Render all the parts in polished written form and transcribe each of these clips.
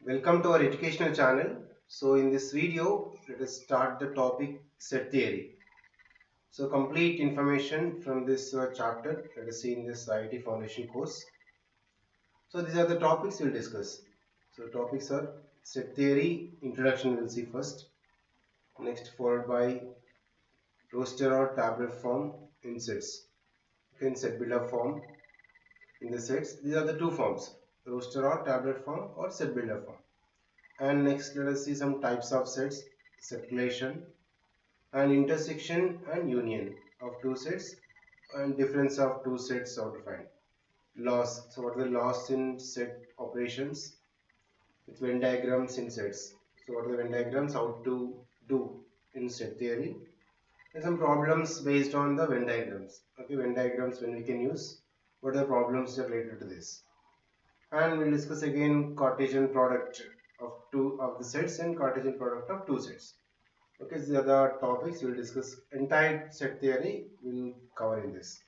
Welcome to our educational channel. So in this video, let us start the topic set theory. So complete information from this chapter, let us see in this IIT Foundation course. So these are the topics we'll discuss. So topics are set theory, introduction we'll see first. Next followed by roster or tablet form in sets. Okay, in set builder form in the sets. These are the two forms, roster or tablet form or set builder form. And next let us see some types of sets, circulation and intersection and union of two sets and difference of two sets how to find. Loss. So what are the loss in set operations with Venn diagrams in sets. So what are the Venn diagrams, how to do in set theory. And some problems based on the Venn diagrams. Okay, Venn diagrams when we can use, what are the problems related to this. And we'll discuss again Cartesian product of two of the sets and Cartesian product of two sets. Okay, these are the topics we'll discuss. Entire set theory we'll cover in this.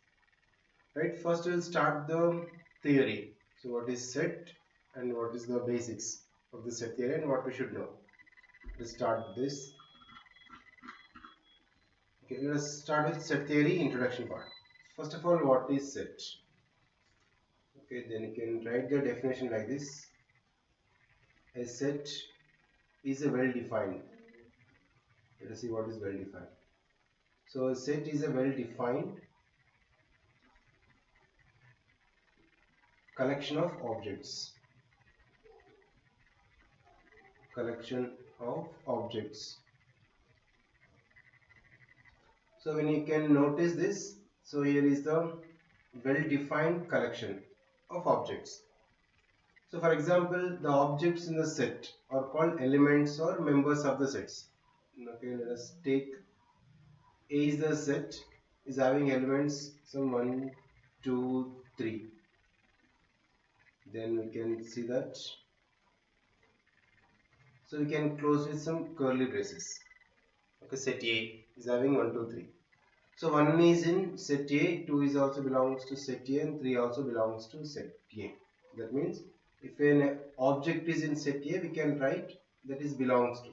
Right, first we'll start the theory. So what is set and what is the basics of the set theory and what we should know. Let's start this. Okay, let's start with set theory introduction part. First of all, what is set? Okay, then you can write the definition like this. A set is a well-defined. Let us see what is well-defined. So a set is a well-defined collection of objects. Collection of objects. So when you can notice this, so here is the well-defined collection of objects. So for example, the objects in the set are called elements or members of the sets. Okay, let us take A is the set, is having elements some 1, 2, 3. Then we can see that. So we can close with some curly braces. Okay, set A is having 1, 2, 3. So 1 is in set A, 2 is also belongs to set A and 3 also belongs to set A. That means if an object is in set A, we can write that is belongs to.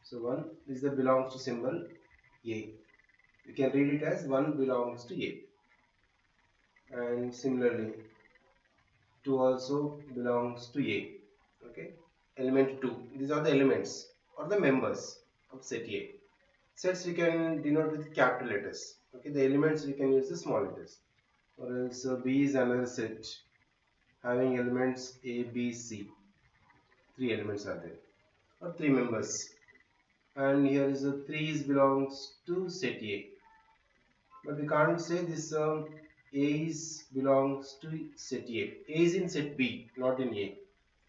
So 1 is the belongs to symbol A. We can read it as 1 belongs to A. And similarly 2 also belongs to A. Okay, element 2. These are the elements or the members of set A. Sets we can denote with capital letters. Okay, the elements we can use the small letters. Or else B is another set having elements A, B, C. 3 elements are there, or 3 members. And here is a 3 is belongs to set A. But we can't say this A is belongs to set A. A is in set B, not in A.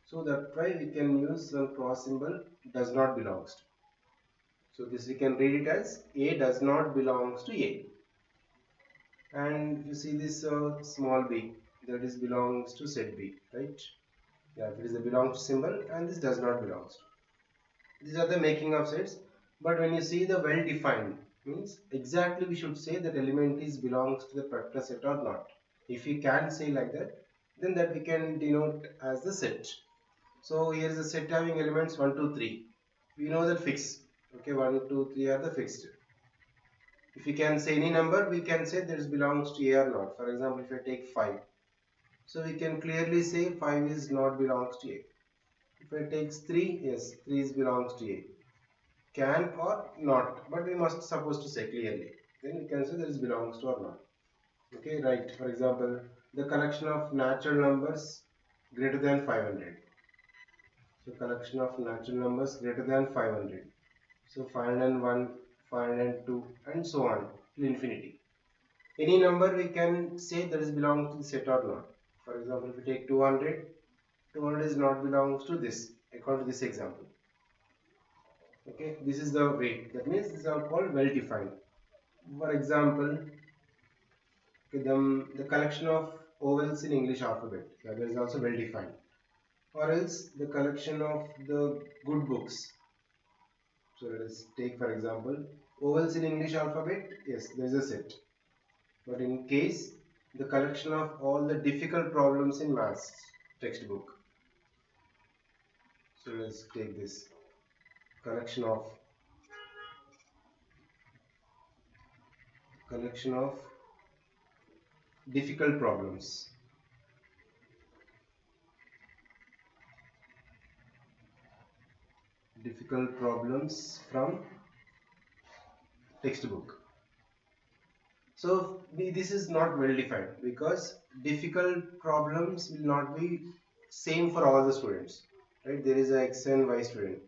So that's why we can use the cross symbol does not belongs to. So this we can read it as A does not belongs to A. And you see this small b, that is belongs to set B, right? Yeah, it is a belongs to symbol and this does not belongs to. These are the making of sets. But when you see the well defined, means exactly we should say that element is belongs to the particular set or not. If we can say like that, then that we can denote as the set. So here is a set having elements 1, 2, 3. We know that fixed. Okay, 1, 2, 3 are the fixed. If we can say any number, we can say this belongs to A or not. For example, if I take 5, so we can clearly say 5 is not belongs to A. If I take 3, yes, 3 is belongs to A. Can or not, but we must suppose to say clearly. Then we can say there is belongs to or not. Okay, right. For example, the collection of natural numbers greater than 500. So collection of natural numbers greater than 500. So 501, 502, and so on till infinity. Any number we can say that is belongs to the set or not. For example, if we take 200, 200 is not belongs to this according to this example. Okay, this is the way. That means these are called well defined. For example, okay, the collection of vowels in English alphabet, that is also well defined. Or else the collection of the good books. So let us take for example vowels in English alphabet. Yes, there is a set. But in case the collection of all the difficult problems in maths textbook. So let's take this collection of difficult problems. Difficult problems from textbook. So this is not well defined because difficult problems will not be same for all the students, right? There is a X and Y student.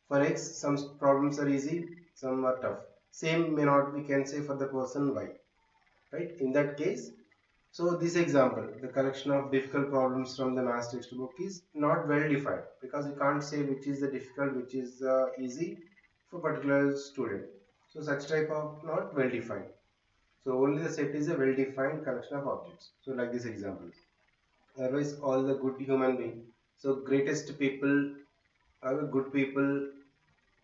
For X, some problems are easy, some are tough. Same may not we can say for the person Y, right? In that case, so this example, the collection of difficult problems from the math textbook is not well defined because we can't say which is the difficult, which is easy for particular student. So such type of not well defined. So only the set is a well defined collection of objects. So like this example. Otherwise all the good human being. So greatest people are the good people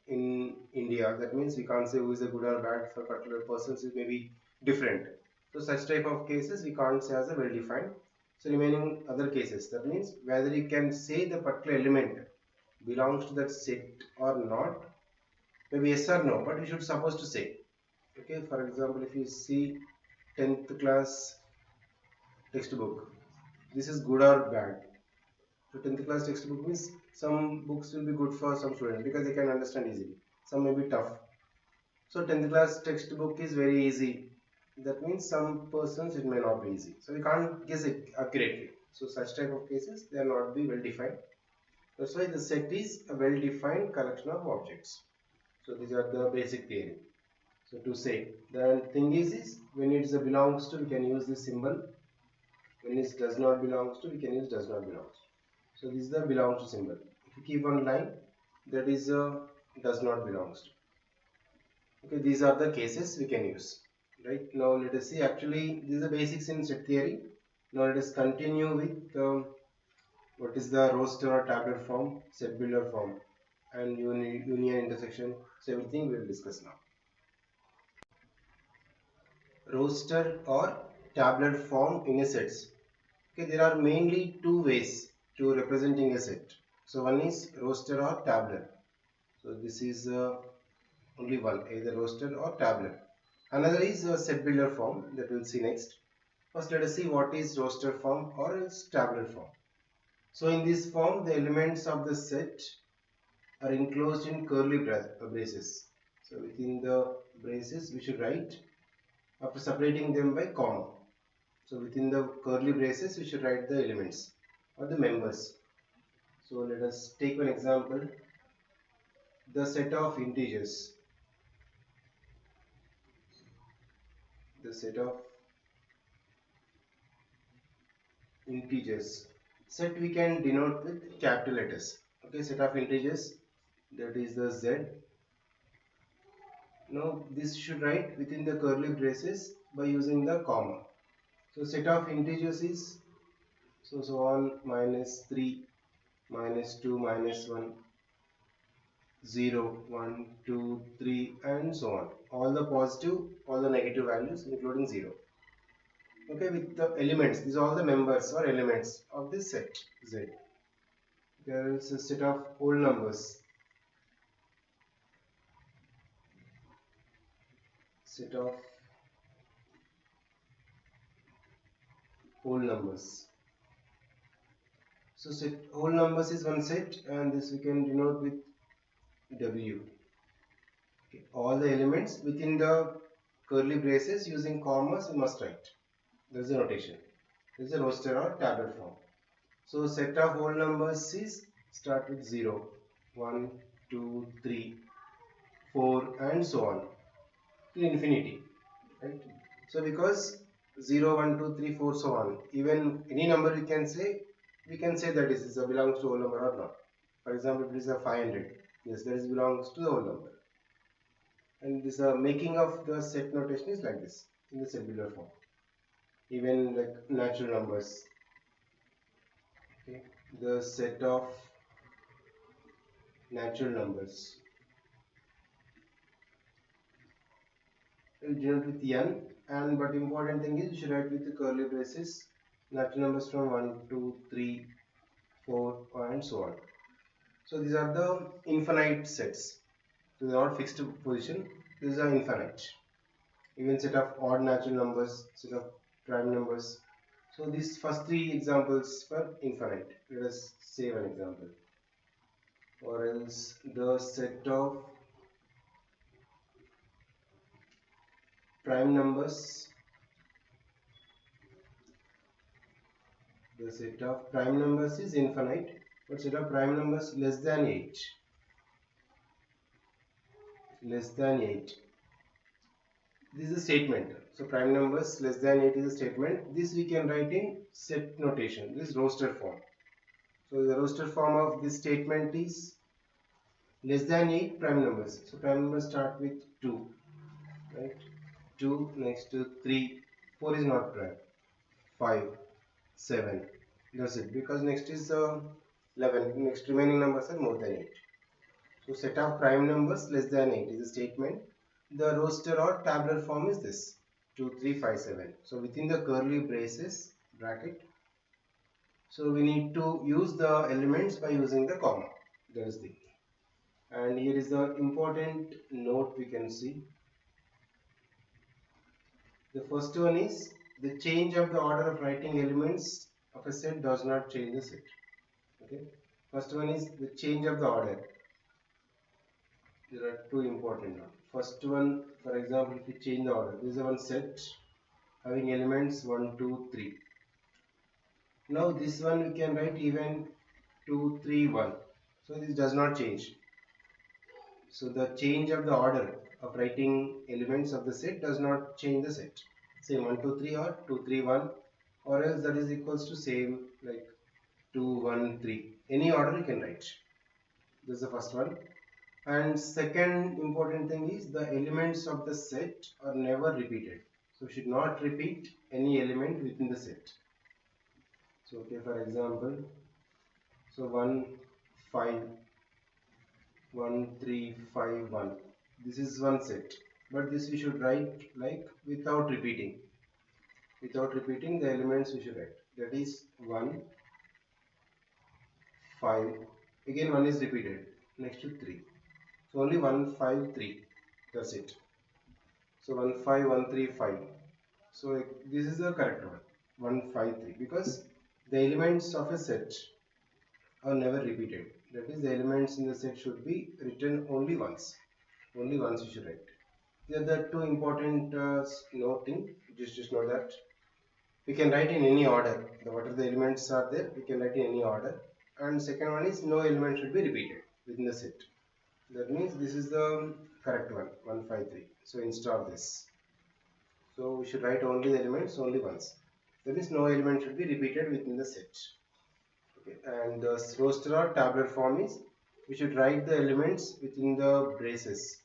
in India. That means we can't say who is a good or bad for particular persons. It may be different. So such type of cases we can't say as a well defined. So remaining other cases, that means whether you can say the particular element belongs to that set or not, maybe yes or no, but we should suppose to say. Okay, for example, if you see 10th class textbook, this is good or bad. So 10th class textbook means some books will be good for some students because they can understand easily. Some may be tough. So 10th class textbook is very easy. That means some persons it may not be easy. So we can't guess it accurately. So such type of cases they are not be well defined. That's why the set is a well defined collection of objects. So these are the basic theory. So to say the thing is when it belongs to we can use this symbol. When it does not belongs to we can use does not belongs to. So this is the belongs to symbol. If you keep one line, that is does not belongs to. Okay, these are the cases we can use. Right now, let us see. Actually, this is the basics in set theory. Now let us continue with what is the roster or tabular form, set builder form, and union intersection. So everything we will discuss now. Roster or tabular form in a sets. Okay, there are mainly two ways to representing a set. So one is roster or tabular. So this is only one, either roster or tabular. Another is a set builder form that we'll see next. First let us see what is roster form or its tabular form. So in this form the elements of the set are enclosed in curly braces. So within the braces we should write after separating them by comma. So within the curly braces we should write the elements or the members. So let us take one example. The set of integers. The set of integers. Set we can denote with capital letters. Okay, set of integers, that is the Z. Now this should write within the curly braces by using the comma. So set of integers is so on minus 3, minus 2, minus 1, 0, 1, 2, 3 and so on. All the positive, all the negative values including 0. Okay, with the elements, these are all the members or elements of this set Z. There is a set of whole numbers. Set of whole numbers. So set whole numbers is one set and this we can denote with W. Okay. All the elements within the curly braces using commas we must write. There is a notation. This is a roster or tabular form. So set of whole numbers is start with 0, 1, 2, 3, 4 and so on till infinity. Right? So because 0, 1, 2, 3, 4 so on, even any number we can say that this belongs to whole number or not. For example, if it is a 500, yes, that is belongs to the whole number. And this making of the set notation is like this in the set builder form. Even like natural numbers. Okay, the set of natural numbers. We denote with n, and but important thing is you should write with the curly braces natural numbers from 1, 2, 3, 4 and so on. So these are the infinite sets. So they are not fixed position. These are infinite. Even set of odd natural numbers, set of prime numbers. So these first three examples for infinite. Let us say one example. Or else the set of prime numbers. The set of prime numbers is infinite, but set of prime numbers less than 8. Less than 8. This is a statement. So prime numbers less than 8 is a statement. This we can write in set notation. This is roster form. So the roster form of this statement is less than 8 prime numbers. So prime numbers start with 2. Right? 2 next to 3. 4 is not prime. 5. 7. That's it. Because next is 11. Next remaining numbers are more than 8. So set of prime numbers less than 8 is a statement. The roster or tabular form is this 2, 3, 5, 7. So within the curly braces bracket, so we need to use the elements by using the comma. That is the key. And here is the important note we can see. The first one is the change of the order of writing elements of a set does not change the set. Okay. First one is the change of the order. There are two important ones. First one, for example, if you change the order, this is one set having elements 1, 2, 3. Now this one we can write even 2, 3, 1. So this does not change. So the change of the order of writing elements of the set does not change the set. Say 1, 2, 3 or 2, 3, 1, or else that is equals to same like 2, 1, 3. Any order you can write. This is the first one. And second important thing is the elements of the set are never repeated. So should not repeat any element within the set. So okay, for example, so 1, 5, 1, 3, 5, 1. This is one set. But this we should write like without repeating. Without repeating the elements we should write. That is 1, 5. Again 1 is repeated. Next to 3. So only 1, 5, 3. That's it. So 1, 5, 1, 3, 5. So this is the correct one. 1, 5, 3. Because the elements of a set are never repeated. That is, the elements in the set should be written only once. Only once you should write. There are the two important noting. Just know that we can write in any order. Whatever the elements are there, we can write in any order. And second one is no element should be repeated within the set. That means this is the correct one, 1, 5, 3. So install this. So we should write only the elements only once. That means no element should be repeated within the set. Okay. And the roster or tabular form is we should write the elements within the braces,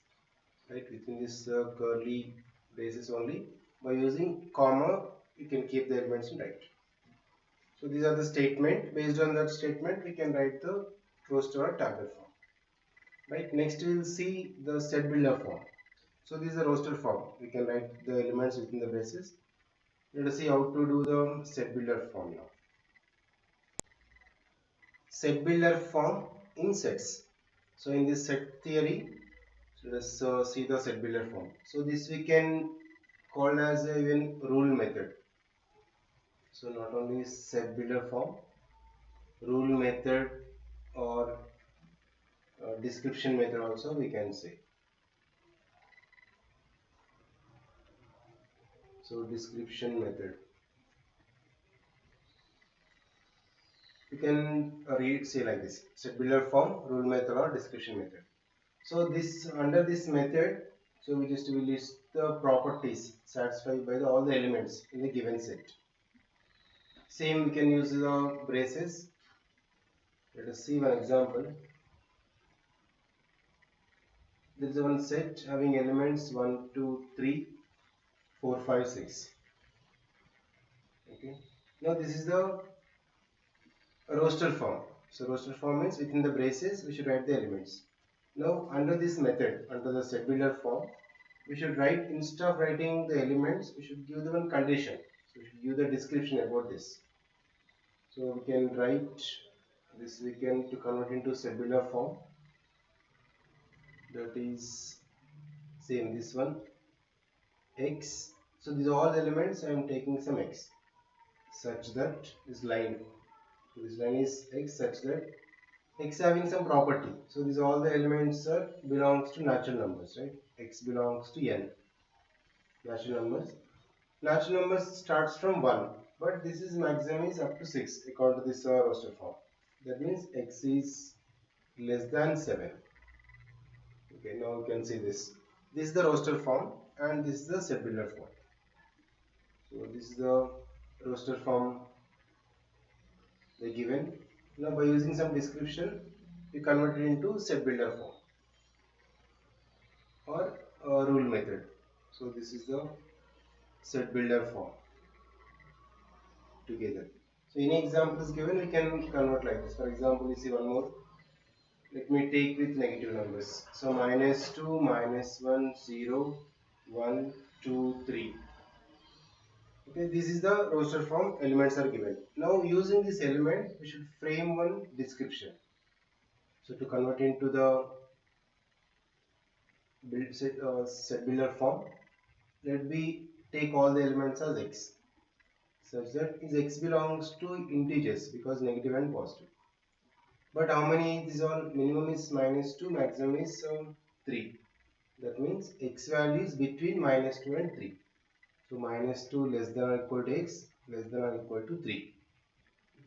right? Within this curly braces only. By using comma, you can keep the elements in right. So these are the statement. Based on that statement, we can write the roster or tabular form. Right. Next, we will see the set builder form. So this is a roster form. We can write the elements within the braces. Let us see how to do the set builder form now. Set builder form in sets. So in this set theory, so let us see the set builder form. So this we can call as a even rule method. So not only set builder form, rule method or description method also we can say. So description method. You can read say like this: set builder form, rule method or description method. So this under this method, so we just will list the properties satisfied by all the elements in the given set. Same we can use the braces. Let us see one example. There is one set having elements 1, 2, 3, 4, 5, 6. Okay. Now this is the roster form. So roster form means within the braces we should write the elements. Now under this method, under the set builder form, we should write, instead of writing the elements, we should give them one condition. So we should give the description about this. So we can write this we can to convert into tabular form, that is same this one x. So these are all elements. I am taking some x such that this line is x such that x having some property. So these all the elements are belongs to natural numbers, right? X belongs to n. Natural numbers. Natural numbers starts from 1, but this is maximum is up to 6 according to this roster form. That means x is less than 7. Okay, now you can see this. This is the roster form and this is the tabular form. So this is the roster form they given. Now by using some description, we convert it into set builder form or rule method. So this is the set builder form together. So any example is given, we can convert like this. For example, you see one more. Let me take with negative numbers. So -2, -1, 0, 1, 2, 3. Okay, this is the roster form. Elements are given. Now using this element, we should frame one description. So to convert into the set builder form, let me take all the elements as x, such that is x belongs to integers because negative and positive. But how many? This all minimum is -2, maximum is 3. That means x value is between -2 and 3. So -2 less than or equal to x, less than or equal to 3.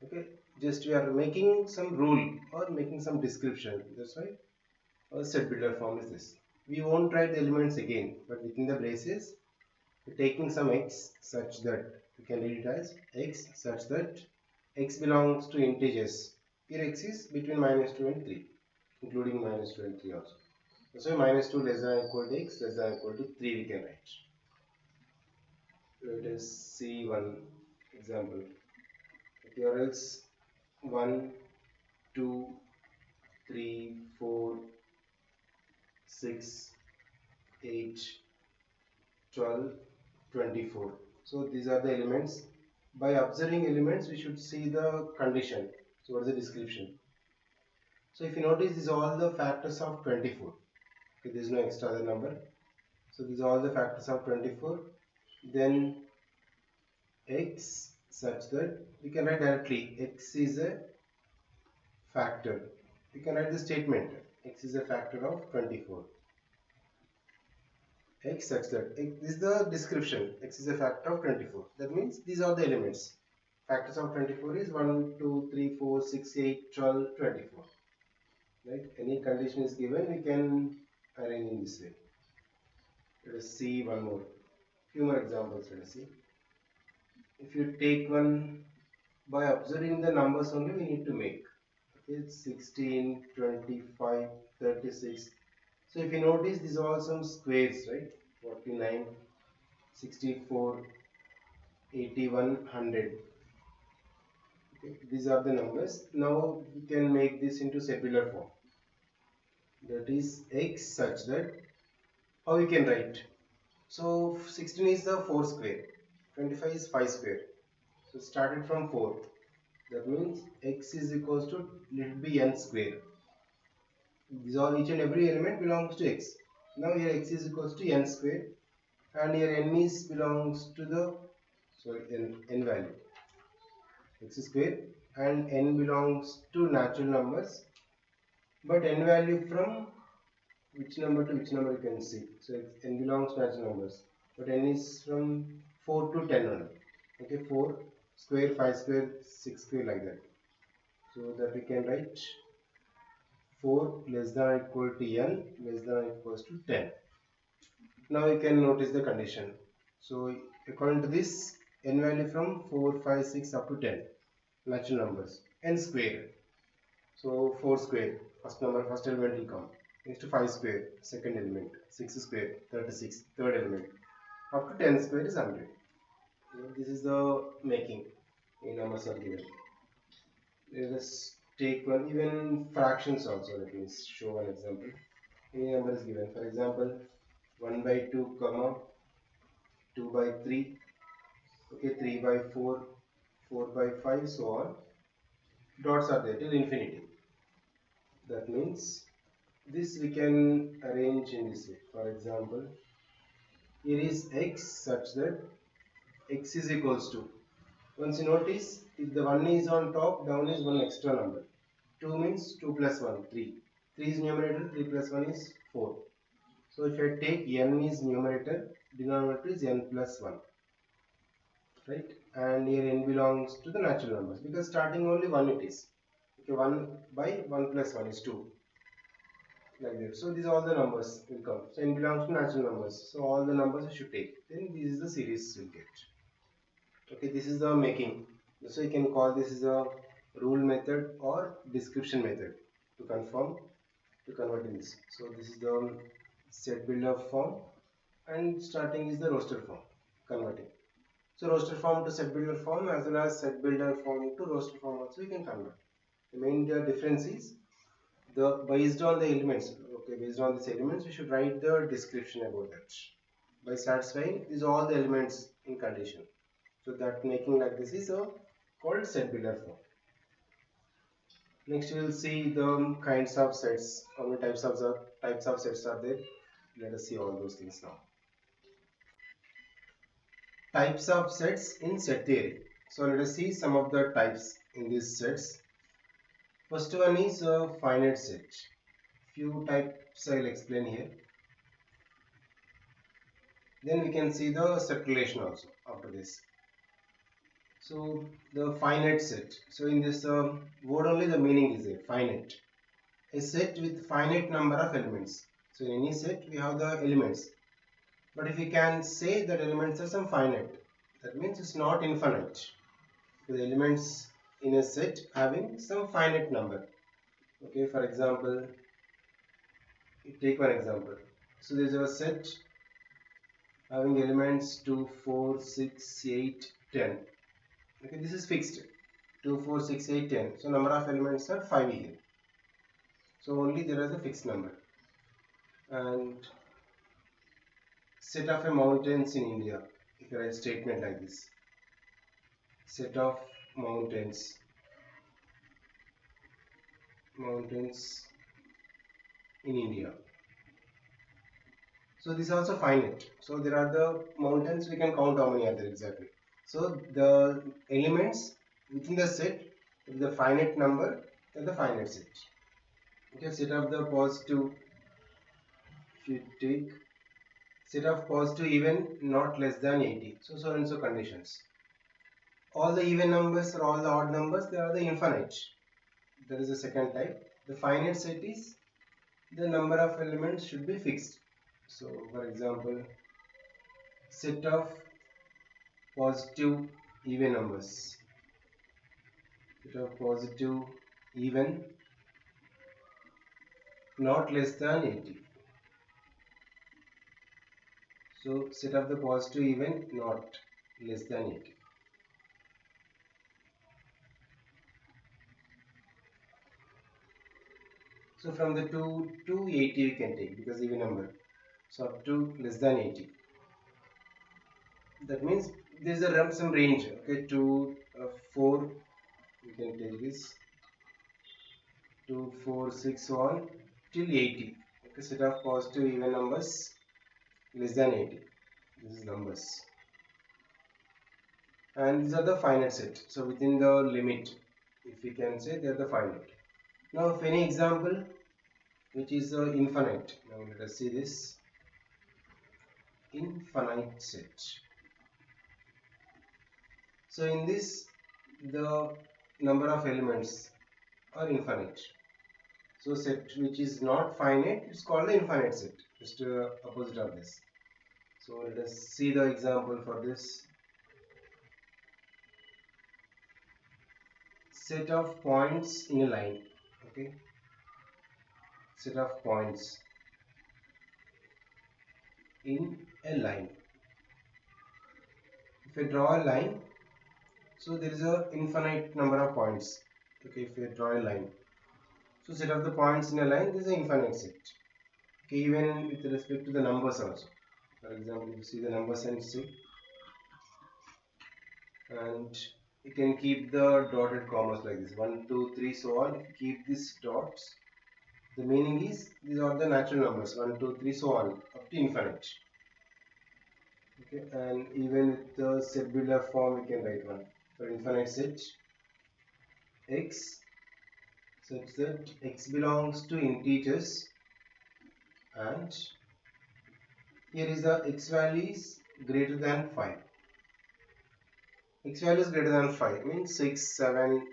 Okay, just we are making some rule or making some description. That's why our set builder form is this. We won't write the elements again, but within the braces, we're taking some x such that we can read it as x such that x belongs to integers. Here x is between -2 and 3, including -2 and 3 also. So -2 less than or equal to x, less than or equal to 3 we can write. Let us see one example. Here else 1, 2, 3, 4, 6, 8, 12, 24. So these are the elements. By observing elements, we should see the condition. So what is the description? So if you notice, these are all the factors of 24. Okay, there is no extra other number. So these are all the factors of 24. Then x such that we can write directly x is a factor. We can write the statement x is a factor of 24. X such that this is the description, x is a factor of 24. That means these are the elements. Factors of 24 is 1, 2, 3, 4, 6, 8, 12, 24. Right? Any condition is given, we can arrange in this way. Let us see one more. Few more examples. Let us see. If you take one, by observing the numbers only, we need to make. Okay, 16, 25, 36. So if you notice, these are all some squares, right? 49, 64, 81, 100. Okay, these are the numbers. Now we can make this into tabular form. That is x such that how we can write. So 16 is the 4 square, 25 is 5 square. So started from 4. That means x is equals to let be n square. These all each and every element belongs to x. Now here x is equals to n square, and here n is belongs to the n value x square, and n belongs to natural numbers, but n value from which number to which number you can see. So n belongs to natural numbers, but n is from 4 to 10 only. Okay, 4 square, 5 square, 6 square, like that. So that we can write 4 less than or equal to n less than or equals to 10. Now you can notice the condition. So according to this, n value from 4, 5, 6 up to 10 natural numbers, n square. So 4 square, first element will come. Next to 5 square, second element. 6 square, 36, third element. Up to 10 square is 100. This is the making. In numbers are given. Let us take one, even fractions also. Let me show one example. Any number is given. For example, 1 by 2 comma 2 by 3, okay, 3 by 4, 4 by 5, so on. dots are there till infinity. That means this we can arrange in this way. For example, here is x such that x is equals to, once you notice, if the 1 is on top, down is one extra number. 2 means 2 plus 1, 3. 3 is numerator, 3 plus 1 is 4. So if I take n is numerator, denominator is n plus 1. Right? And here n belongs to the natural numbers because starting only 1 it is. Okay, 1 by 1 plus 1 is 2. Like that. So these are all the numbers will come. So n belongs to natural numbers. So all the numbers you should take. Then this is the series you'll get. Okay, this is the making. So you can call this is a rule method or description method to convert in this. So this is the set builder form and starting is the roster form converting. So roster form to set builder form as well as set builder form to roster form also you can convert. The main difference is the based on the elements. Okay, based on these elements we should write the description about that. By satisfying these all the elements in condition. So that making like this is called set builder form. Next we will see the kinds of sets. How many types of sets are there? Let us see all those things now. Types of sets in set theory. So let us see some of the types in these sets. First one is a finite set. Few types I will explain here. Then we can see the set relation also after this. So the finite set. So in this word only the meaning is there, finite. A set with finite number of elements. So in any set we have the elements. But if we can say that elements are some finite, that means it's not infinite. So the elements in a set having some finite number. Okay, for example, take one example. So there is a set having elements 2, 4, 6, 8, 10. Okay, this is fixed. 2, 4, 6, 8, 10. So number of elements are 5 here. So only there is a fixed number. And set of a mountains in India. If you write a statement like this. Set of mountains in India. So this is also finite. So there are the mountains, we can count how many are there exactly. So the elements within the set is the finite number and the finite set. Okay, set of the positive, if you take set of positive even not less than 80. So and so conditions. All the even numbers or all the odd numbers, they are the infinite. That is the second type. The finite set is the number of elements should be fixed. So for example, set of positive even numbers. Set of positive even not less than 80. So set of the positive even not less than 80. So from the 2 to 80 we can take because even number. So up to less than 80. That means there is some range. Okay, 2, 4 we can take this. 2, 4, 6 on till 80. Okay, set of positive even numbers less than 80. This is numbers. And these are the finite set. So within the limit, if we can say they are the finite. Now if any example which is infinite. Now let us see this. Infinite set. So in this the number of elements are infinite. So set which is not finite, it's called the infinite set. Just opposite of this. So let us see the example for this. Set of points in a line. Okay. Set of points in a line. If I draw a line, so there is a infinite number of points. Okay, if I draw a line. So set of the points in a line, this is an infinite set. Okay, even with respect to the numbers also. For example, if you see the numbers and see, and you can keep the dotted commas like this, 1 2 3 so on. If you keep these dots, the meaning is these are the natural numbers, 1 2 3 so on up to infinite. Okay, and even with the set-builder form we can write one for infinite set x such that x belongs to integers, and here is the x value is greater than 5. X value is greater than 5 means 6 7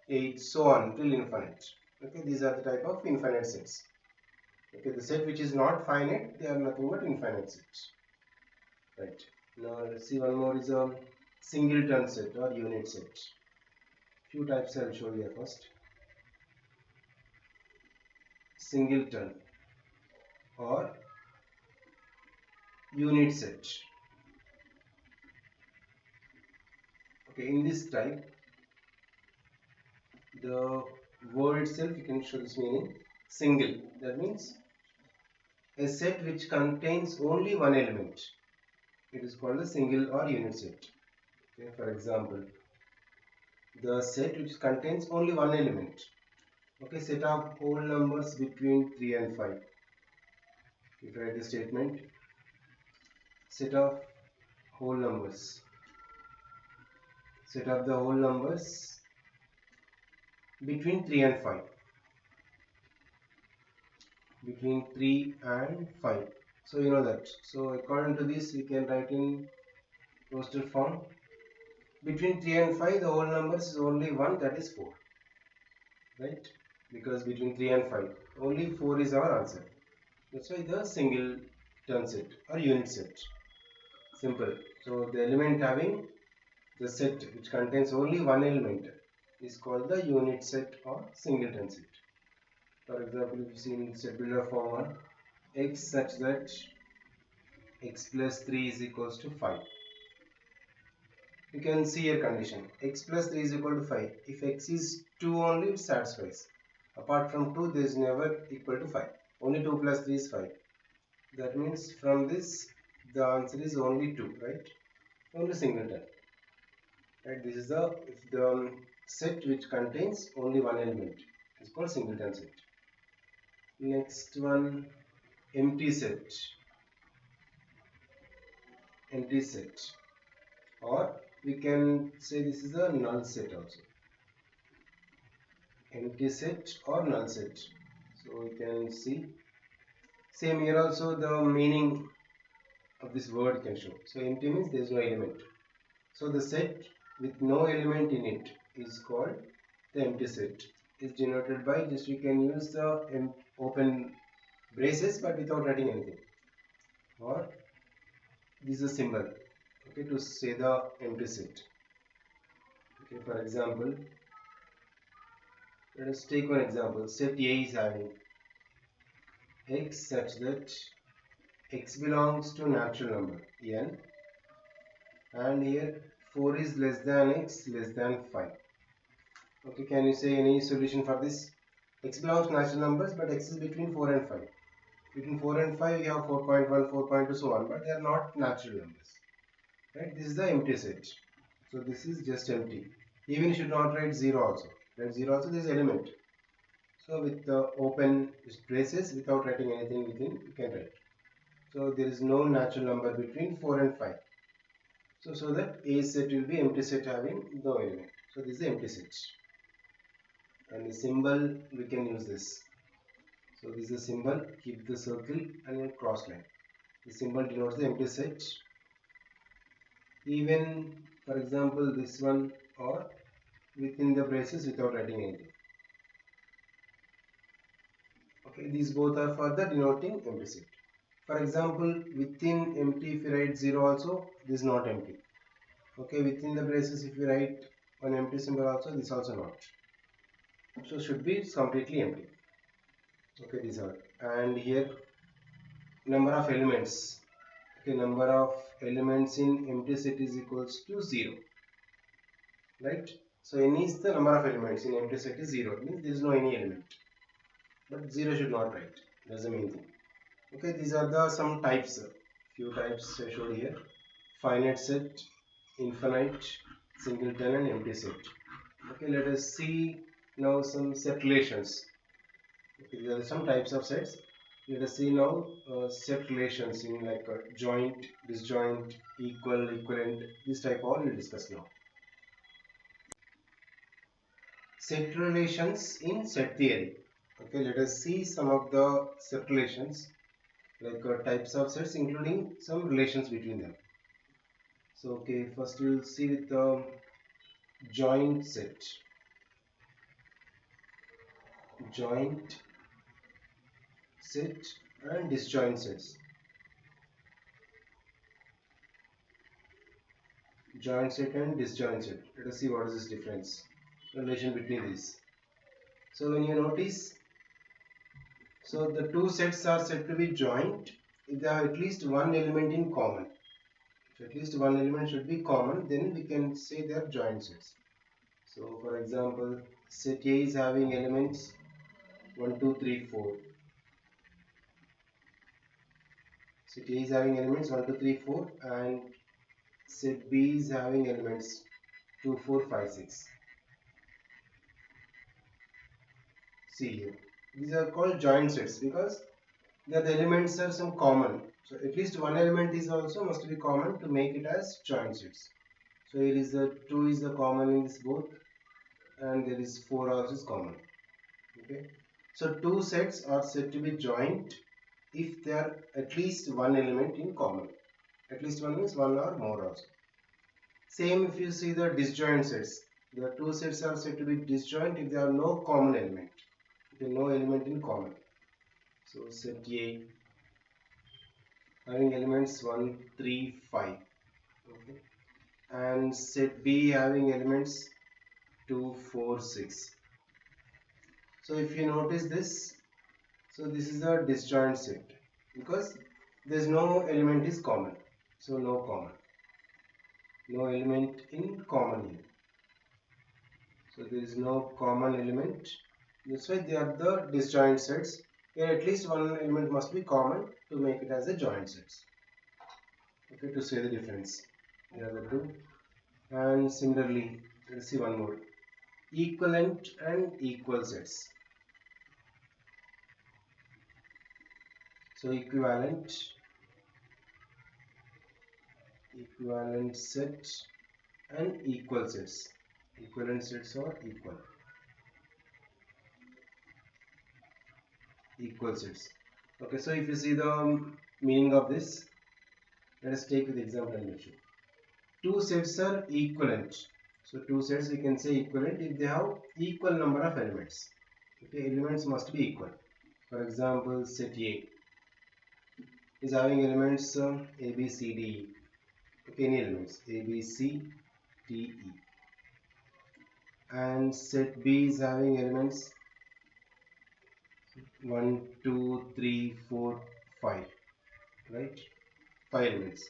8 so on till infinite. Okay, these are the type of infinite sets. Okay, the set which is not finite, they are nothing but infinite sets. Right, now let's see one more is a singleton set or unit set. Few types I will show you first. Singleton or unit set. Okay, in this type, the word itself you can show this meaning single. That means a set which contains only one element. It is called a single or unit set. Okay, for example, the set which contains only one element. Okay, set of whole numbers between 3 and 5. If I write the statement, set of whole numbers, set of the whole numbers between 3 and 5, between 3 and 5. So you know that. So according to this, we can write in roster form. Between 3 and 5, the whole numbers is only one, that is 4. Right? Because between 3 and 5, only 4 is our answer. That's why the single term set or unit set. Simple. So the element having the set which contains only one element is called the unit set or singleton set. For example, if you see in set-builder form 1, x such that x plus 3 is equals to 5. You can see your condition, x plus 3 is equal to 5. If x is 2 only, it satisfies. Apart from 2, there is never equal to 5. Only 2 plus 3 is 5. That means from this, the answer is only 2, right? Only singleton. Right? This is the set which contains only one element. It's called singleton set. Next one, empty set. Empty set. Or we can say this is a null set also. Empty set or null set. So we can see. Same here also the meaning of this word can show. So empty means there is no element. So the set with no element in it is called the empty set. Is denoted by just we can use the open braces but without writing anything. Or this is a symbol, okay, to say the empty set. Okay, for example, let us take one example. Set A is having x such that x belongs to natural number n, and here 4 is less than x less than 5. Okay, can you say any solution for this? X belongs to natural numbers, but x is between 4 and 5. Between 4 and 5, you have 4.1, 4.2, so on, but they are not natural numbers. Right? This is the empty set. So this is just empty. Even you should not write 0 also. Write 0 also, there is element. So with the open braces, without writing anything within, you can write. So there is no natural number between 4 and 5. So that A set will be empty set having no element. So this is the empty set. And the symbol, we can use this. So this is the symbol, keep the circle and a cross line. The symbol denotes the empty set. Even for example this one, or within the braces without writing anything. Okay, these both are for the denoting empty set. For example, within empty if you write 0 also, this is not empty. Okay, within the braces if you write one empty symbol also, this also not. So should be completely empty. Okay, these are, and here number of elements. Okay, number of elements in empty set is equals to 0. Right? So n is the number of elements in empty set is 0. It means there is no any element. But 0 should not write. That's the main thing. Okay, these are the some types. Few types I showed here. Finite set, infinite, singleton and empty set. Okay, let us see now some set relations. Okay, there are some types of sets. Let us see now set relations in like joint, disjoint, equal, equivalent. This type all we'll discuss now. Set relations in set theory. Okay, let us see some of the set relations like types of sets including some relations between them. So okay, first we will see with the joint set. Joint set and disjoint sets. Joint set and disjoint set. Let us see what is this difference, relation between these. So when you notice, so the two sets are said to be joint if they have at least one element in common. So at least one element should be common, then we can say they are joint sets. So for example, set A is having elements 1, 2, 3, 4. Set A is having elements 1, 2, 3, 4 and set B is having elements 2, 4, 5, 6. See here. These are called joint sets because the elements are some common. So at least one element is also must be common to make it as joint sets. So here is the 2 is the common in this both and there is 4 also is common. Okay. So two sets are said to be joint if there are at least one element in common. At least one means one or more also. Same if you see the disjoint sets. The two sets are said to be disjoint if there are no common element. If there is no element in common. So set A having elements 1, 3, 5. Okay. And set B having elements 2, 4, 6. So if you notice this, so this is a disjoint set because there is no element is common. So no common. No element in common here. So there is no common element. That's why they are the disjoint sets. Here at least one element must be common to make it as a joint sets. Okay, to say the difference. Here are the two. And similarly, let's see one more. Equivalent and equal sets. So equivalent set and equal sets. Equivalent sets or equal sets. Okay, so if you see the meaning of this, let us take the example and show. Two sets are equivalent. So two sets we can say equivalent if they have equal number of elements. Okay, elements must be equal. For example, set A is having elements A, B, C, D, E. Okay, any elements A, B, C, D, E. And set B is having elements 1, 2, 3, 4, 5. Right? 5 elements.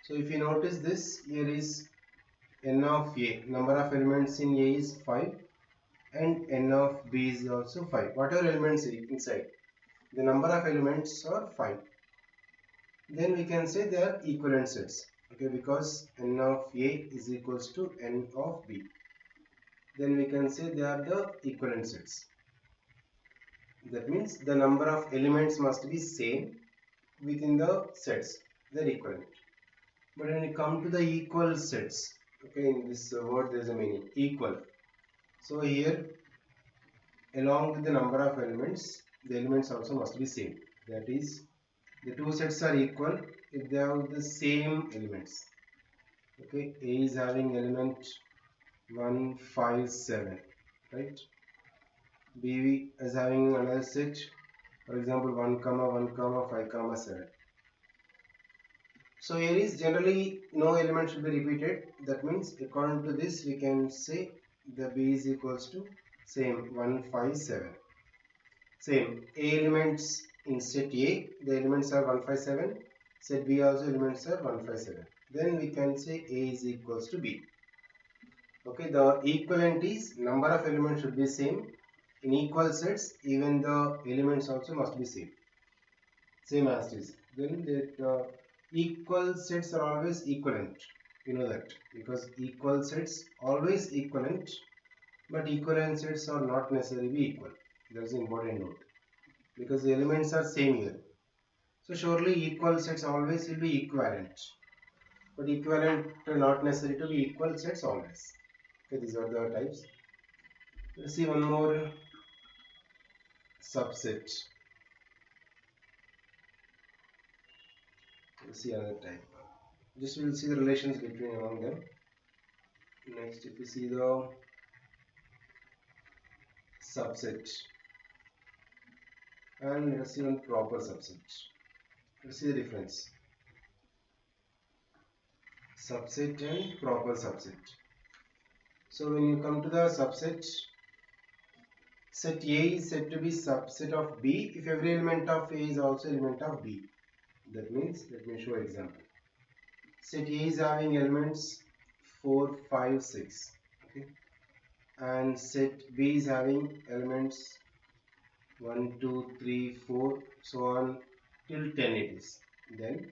So if you notice this, here is n of A. Number of elements in A is 5 and n of B is also 5. Whatever elements inside, the number of elements are 5. Then we can say they are equivalent sets. Okay, because n of A is equals to n of B. Then we can say they are the equivalent sets. That means the number of elements must be same within the sets. They are equivalent. But when we come to the equal sets, okay, in this word there is a meaning equal. So here, along with the number of elements, the elements also must be same. That is, the two sets are equal if they have the same elements. Okay, A is having element 1, 5, 7, right? B is having another set, for example 1, 1, 5, 7. So here is generally no element should be repeated. That means according to this we can say the B is equals to same 1, 5, 7. Same A elements in set A, the elements are 1, 5, 7. Set B also elements are 1, 5, 7. Then we can say A is equals to B. Okay, the equivalent is number of elements should be same. In equal sets, even the elements also must be same as this. Then that equal sets are always equivalent. You know that because equal sets always equivalent, but equivalent sets are not necessarily equal. That's an important note because the elements are same here. So surely equal sets always will be equivalent, but equivalent not necessary to be equal sets always. Okay, these are the types. Let's see one more subset. Let's see another type. Just we'll see the relations between among them. Next, if you see the subset, and let's see one proper subset. Let's see the difference. Subset and proper subset. So when you come to the subset, set A is said to be subset of B if every element of A is also element of B. That means, let me show example. Set A is having elements 4, 5, 6. Okay. And set B is having elements 1, 2, 3, 4, so on till 10 it is. Then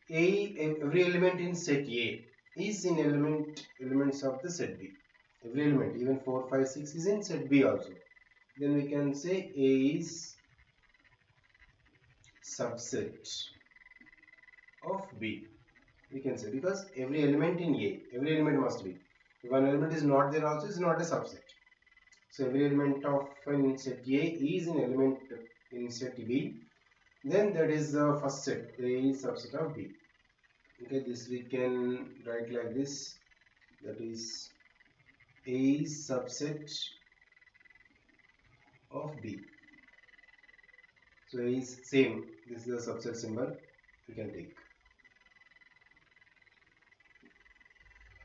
every element in set A is in elements of the set B. Every element, even 4, 5, 6 is in set B also. Then we can say A is subset of B. We can say because every element in A, every element must be. If one element is not there also, is not a subset. So every element of in set A is an element in set B. Then that is the first set. A is subset of B. Okay, this we can write like this. That is A is subset of B. So A is same. This is the subset symbol we can take.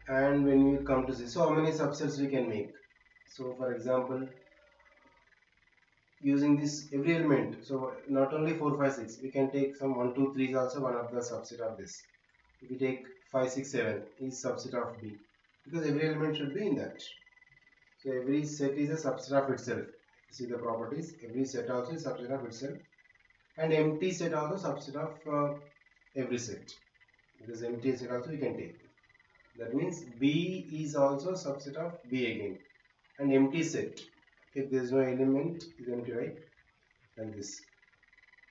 And when you come to this, so how many subsets we can make? So for example, using this every element, so not only 4, 5, 6, we can take some 1, 2, 3 is also one of the subset of this. If we take 5, 6, 7 is subset of B because every element should be in that. So every set is a subset of itself. See the properties, every set also is subset of itself, and empty set also subset of every set because empty set also we can take. That means B is also subset of B again, and empty set if there is no element is empty, right? Like this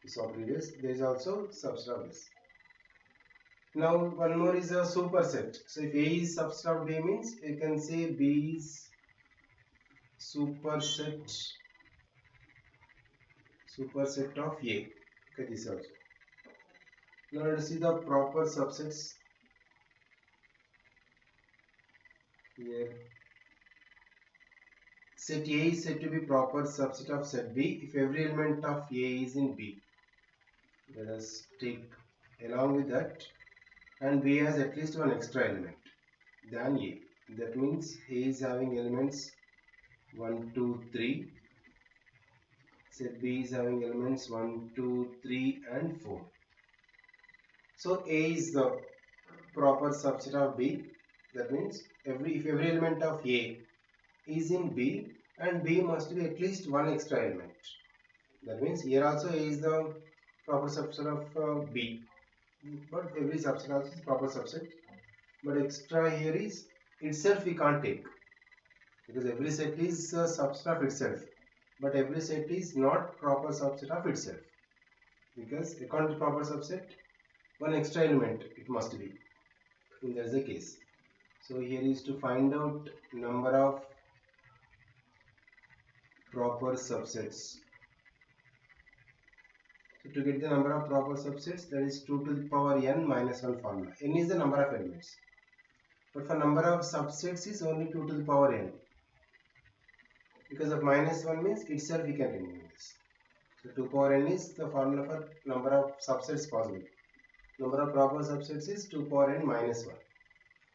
we saw previous, there is also subset of this. Now one more is a superset. So if A is subset of B means you can say B is superset of A. Okay, this also. Now let us see the proper subsets. Here set A is said to be proper subset of set B if every element of A is in B. Let us take along with that, and B has at least one extra element than A. That means A is having elements 1, 2, 3. Set B is having elements 1, 2, 3 and 4. So A is the proper subset of B. That means if every element of A is in B, and B must be at least one extra element. That means here also A is the proper subset of B, but every subset also is proper subset. But extra here is itself we can't take because every set is a subset of itself, but every set is not proper subset of itself because according to proper subset, one extra element it must be. And that is the case. So here is to find out number of proper subsets. So to get the number of proper subsets, that is 2 to the power n minus 1 formula. N is the number of elements, but for number of subsets is only 2 to the power n. Because of minus 1 means itself we can remove this. So 2 power n is the formula for number of subsets possible. Number of proper subsets is 2 power n minus 1.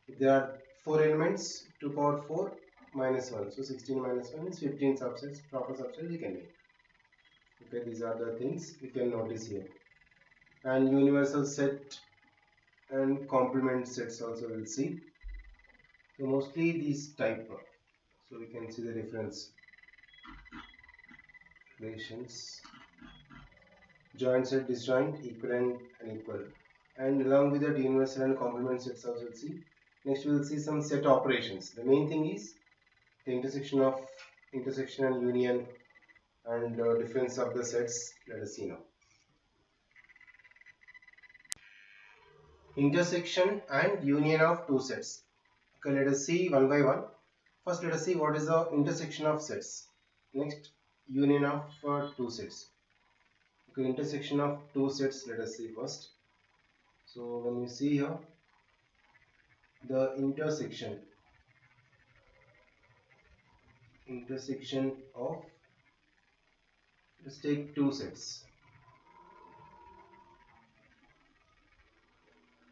If there are 4 elements, 2 power 4 minus 1. So 16 minus 1 is 15 subsets, proper subsets we can make. Okay, these are the things we can notice here. And universal set and complement sets also we'll see. So mostly these type. So we can see the difference. Relations. Joint set, disjoint, equivalent and equal. and along with that universal and complement sets also we'll see. Next we will see some set operations. The main thing is the intersection and union and difference of the sets. Let us see now. Intersection and union of two sets. Okay, let us see one by one. First, let us see what is the intersection of sets. Next, union of two sets. Okay, intersection of two sets. Let us see first. So when you see here, the intersection of, let's take two sets.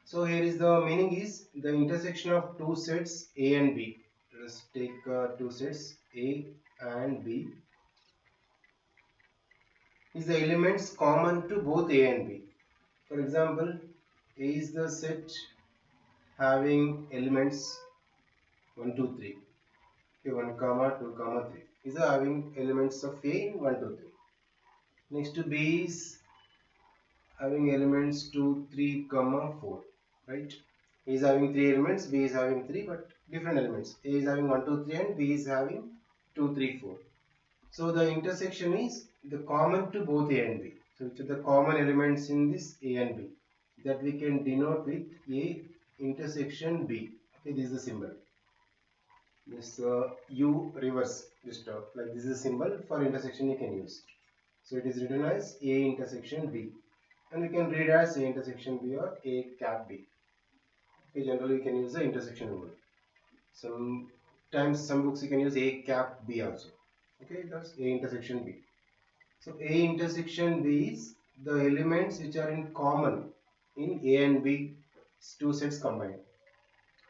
So here is the meaning is the intersection of two sets A and B. Let us take two sets A and B is the elements common to both A and B. For example, A is the set having elements 1, 2, 3. Okay, 1, comma 2, comma 3 is having elements of A in 1, 2, 3. Next to B is having elements 2, 3, comma 4. Right? A is having 3 elements, B is having 3 but different elements. A is having 1, 2, 3 and B is having 2, 3, 4. So the intersection is the common to both A and B. So which are the common elements in this A and B that we can denote with A intersection B. Okay, this is the symbol. This U reverse, just like this is a symbol for intersection you can use. So it is written as A intersection B, and we can read as A intersection B or A cap B. Okay, generally you can use the intersection rule. Sometimes some books you can use A cap B also. Okay, that's A intersection B. So A intersection B is the elements which are in common in A and B two sets combined.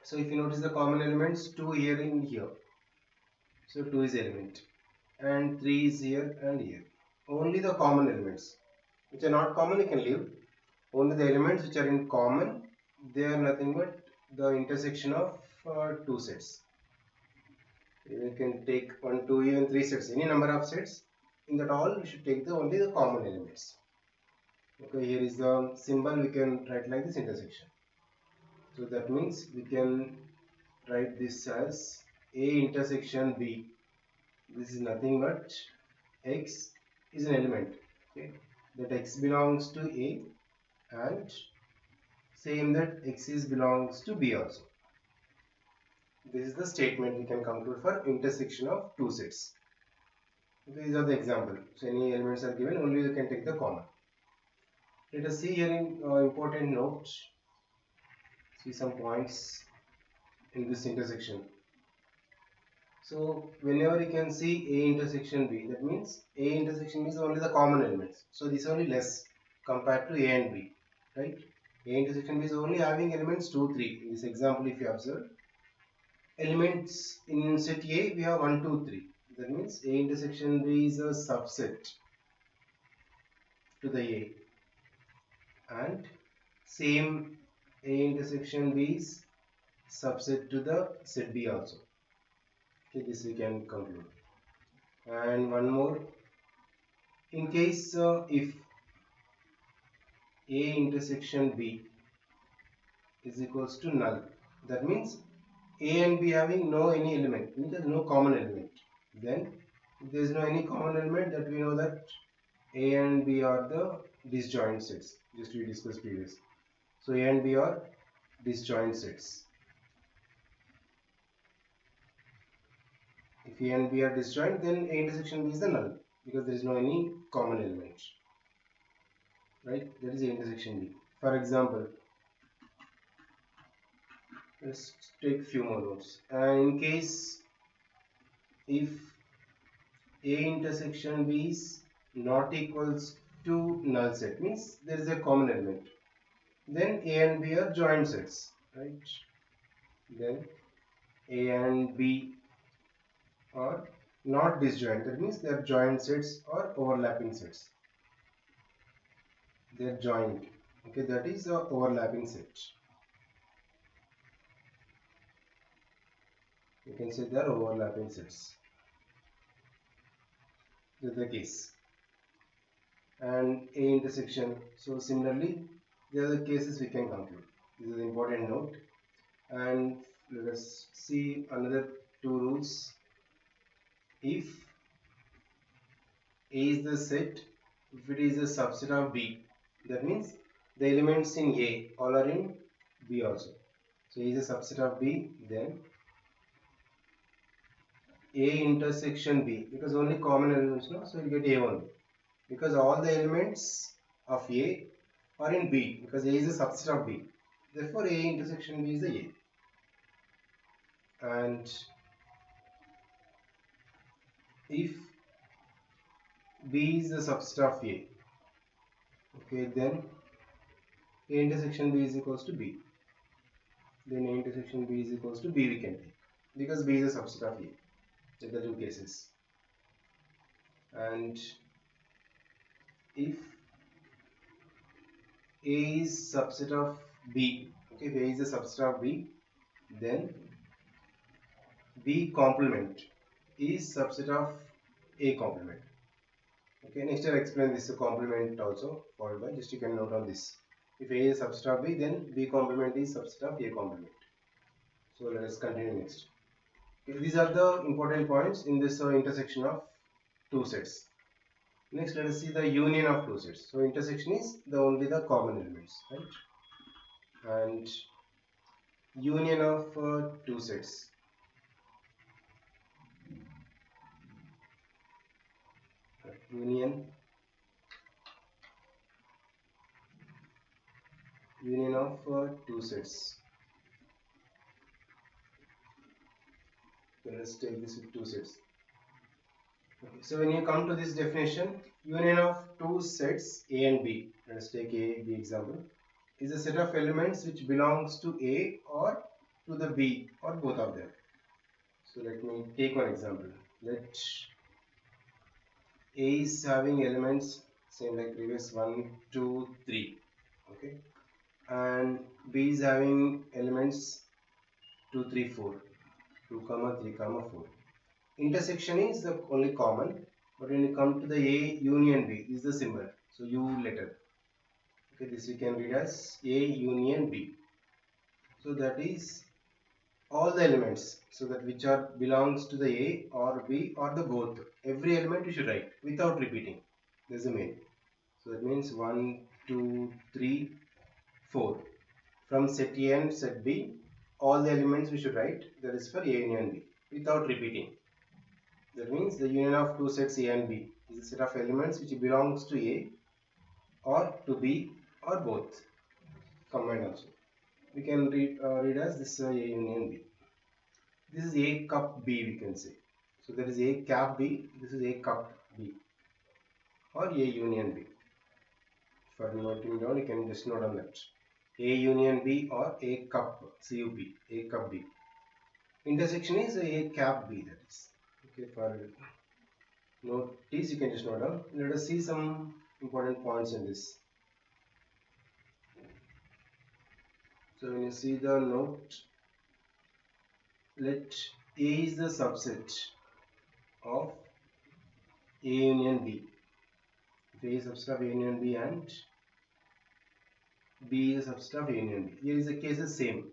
So if you notice the common elements, 2 here and here. So 2 is element and 3 is here and here. Only the common elements. Which are not common you can leave. Only the elements which are in common, they are nothing but the intersection of two sets. You can take 1, 2, even 3 sets, any number of sets. In that all, we should take only the common elements. Okay, here is the symbol. We can write like this intersection. So that means we can write this as A intersection B. This is nothing but X is an element. Okay, that X belongs to A and same that X is belongs to B also. This is the statement we can conclude for intersection of two sets. These are the example. So any elements are given, only you can take the common. Let us see here in important note. See some points in this intersection. So whenever you can see A intersection B, that means A intersection is only the common elements. So this is only less compared to A and B, right? A intersection B is only having elements 2, 3. In this example, if you observe, elements in set A we have 1, 2, 3. That means A intersection B is a subset to the A, and same A intersection B is subset to the set B also. Okay, this we can conclude. And one more, in case if A intersection B is equals to null, that means A and B having no any element, means there is no common element. Then if there is no any common element, that we know that A and B are the disjoint sets, just we discussed previous. So A and B are disjoint sets. If A and B are disjoint, then A intersection B is the null because there is no any common element. Right? That is A intersection B. For example, let's take few more notes. In case if A intersection B is not equals to null set, means there is a common element, then A and B are joint sets, right? Then A and B are not disjoint, that means they are joint sets or overlapping sets. They are joint. Okay, that is the overlapping set. You can say they are overlapping sets. This is the case. And A intersection. So similarly, The other cases we can conclude. This is an important note. And let us see another two rules. If A is the set, if it is a subset of B, that means the elements in A all are in B also. So A is a subset of B, then A intersection B, because only common elements, no? So you get A only, because all the elements of A are in B, because A is a subset of B. Therefore, A intersection B is the A. And if B is the subset of A, okay, then A intersection B is equals to B. Then A intersection B is equals to B we can take, because B is a subset of A in the two cases. And if A is subset of B, okay, if A is a subset of B, then B complement is subset of A complement. Okay, next I'll explain this complement also, followed by, just you can note on this. If A is subset of B, then B complement is subset of A complement. So let us continue next. Okay, these are the important points in this intersection of two sets. Next, let us see the union of two sets. So intersection is only the common elements, right? And union of two sets. Union of two sets. Okay, let's take this with two sets. Okay, so when you come to this definition, union of two sets A and B, let us take A, B example, is a set of elements which belongs to A or to the B or both of them. So let me take one example. Let A is having elements same like previous 1, 2, 3, okay, and B is having elements 2, 3, 4, 2, 3, 4. Intersection is the only common, but when you come to the A union B, this is the symbol, so U letter. Okay, this we can read as A union B. So that is all the elements, so that which are belongs to the A or B or the both. Every element you should write without repeating. This is the main. So that means 1, 2, 3, 4. From set A and set B, all the elements we should write. That is for A union B without repeating. That means the union of two sets A and B is a set of elements which belongs to A or to B or both combined also. We can read as this A union B. This is A cup B we can say. So there is A cap B, this is A cup B or A union B. For noting down, you can just note on that. A union B or A cup CUP, A cup B. Intersection is A cap B, that is. Okay, for notice you can just note down. Let us see some important points in this. So when you see the note, let A is the subset of A union B. If A is subset of A union B and B is a subset of A union B. Here is the case is same,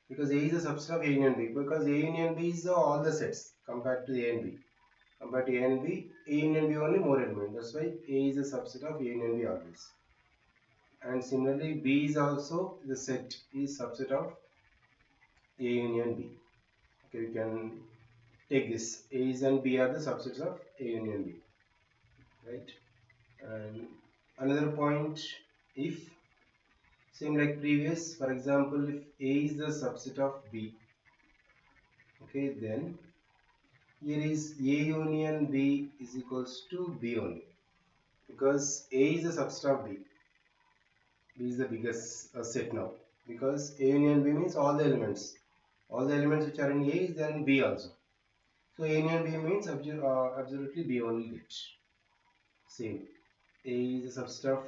because A is a subset of A union B, because A union B is all the sets compared to A and B. Compared to A and B, A union B only more element. That's why A is a subset of A union B always. And similarly, B is also the set is subset of A union B. Okay, we can take this. A is and B are the subsets of A union B. Right? And another point, if same like previous, for example, if A is the subset of B, okay, then here is A union B is equals to B only, because A is the subset of B. B is the biggest set now, because A union B means all the elements which are in A is there in B also. So A union B means absolutely B only get. Same. A is a subset of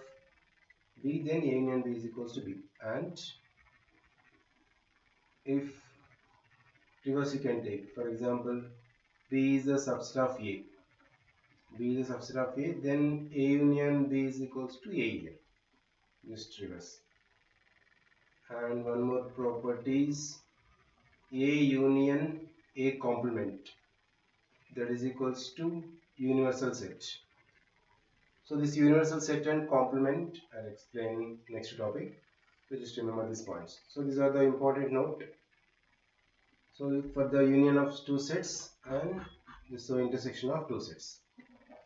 B, then A union B is equals to B. And if reverse you can take, for example, B is a subset of A. B is a subset of A, then A union B is equals to A here. just reverse. And one more property is A union A complement, that is equals to universal set. So this universal set and complement I'll explain next topic. So just remember these points. So these are the important note. So for the union of two sets and this intersection of two sets,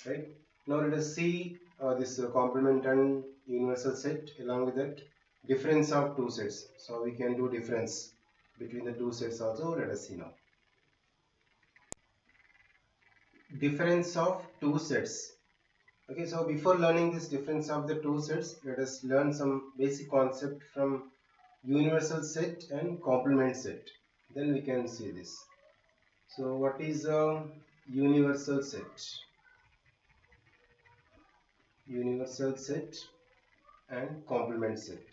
right? Now let us see this complement and universal set, along with that difference of two sets. So we can do difference between the two sets also. Let us see now. Difference of two sets. Okay, so before learning this difference of the two sets, let us learn some basic concept from universal set and complement set. Then we can see this. So what is a universal set? Universal set and complement set.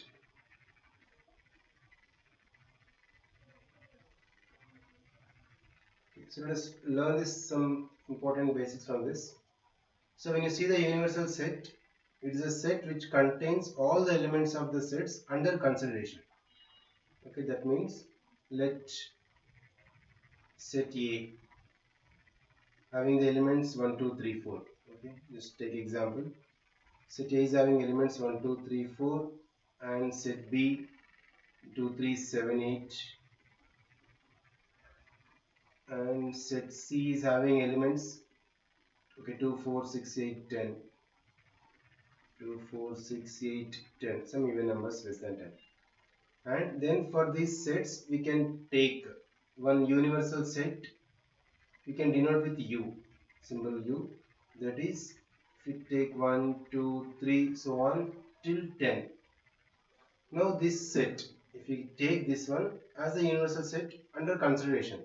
Okay, so let us learn this some important basics from this. So when you see the universal set, it is a set which contains all the elements of the sets under consideration. Okay, that means let set A having the elements 1, 2, 3, 4. Okay, just take example. Set A is having elements 1, 2, 3, 4, and set B 2, 3, 7, 8, and set C is having elements 2, 4, 6, 8, 10. 2, 4, 6, 8, 10. Some even numbers less than 10. And then for these sets, we can take one universal set. We can denote with U, symbol U. That is, if we take 1, 2, 3, so on till 10. Now this set, if we take this one as a universal set under consideration,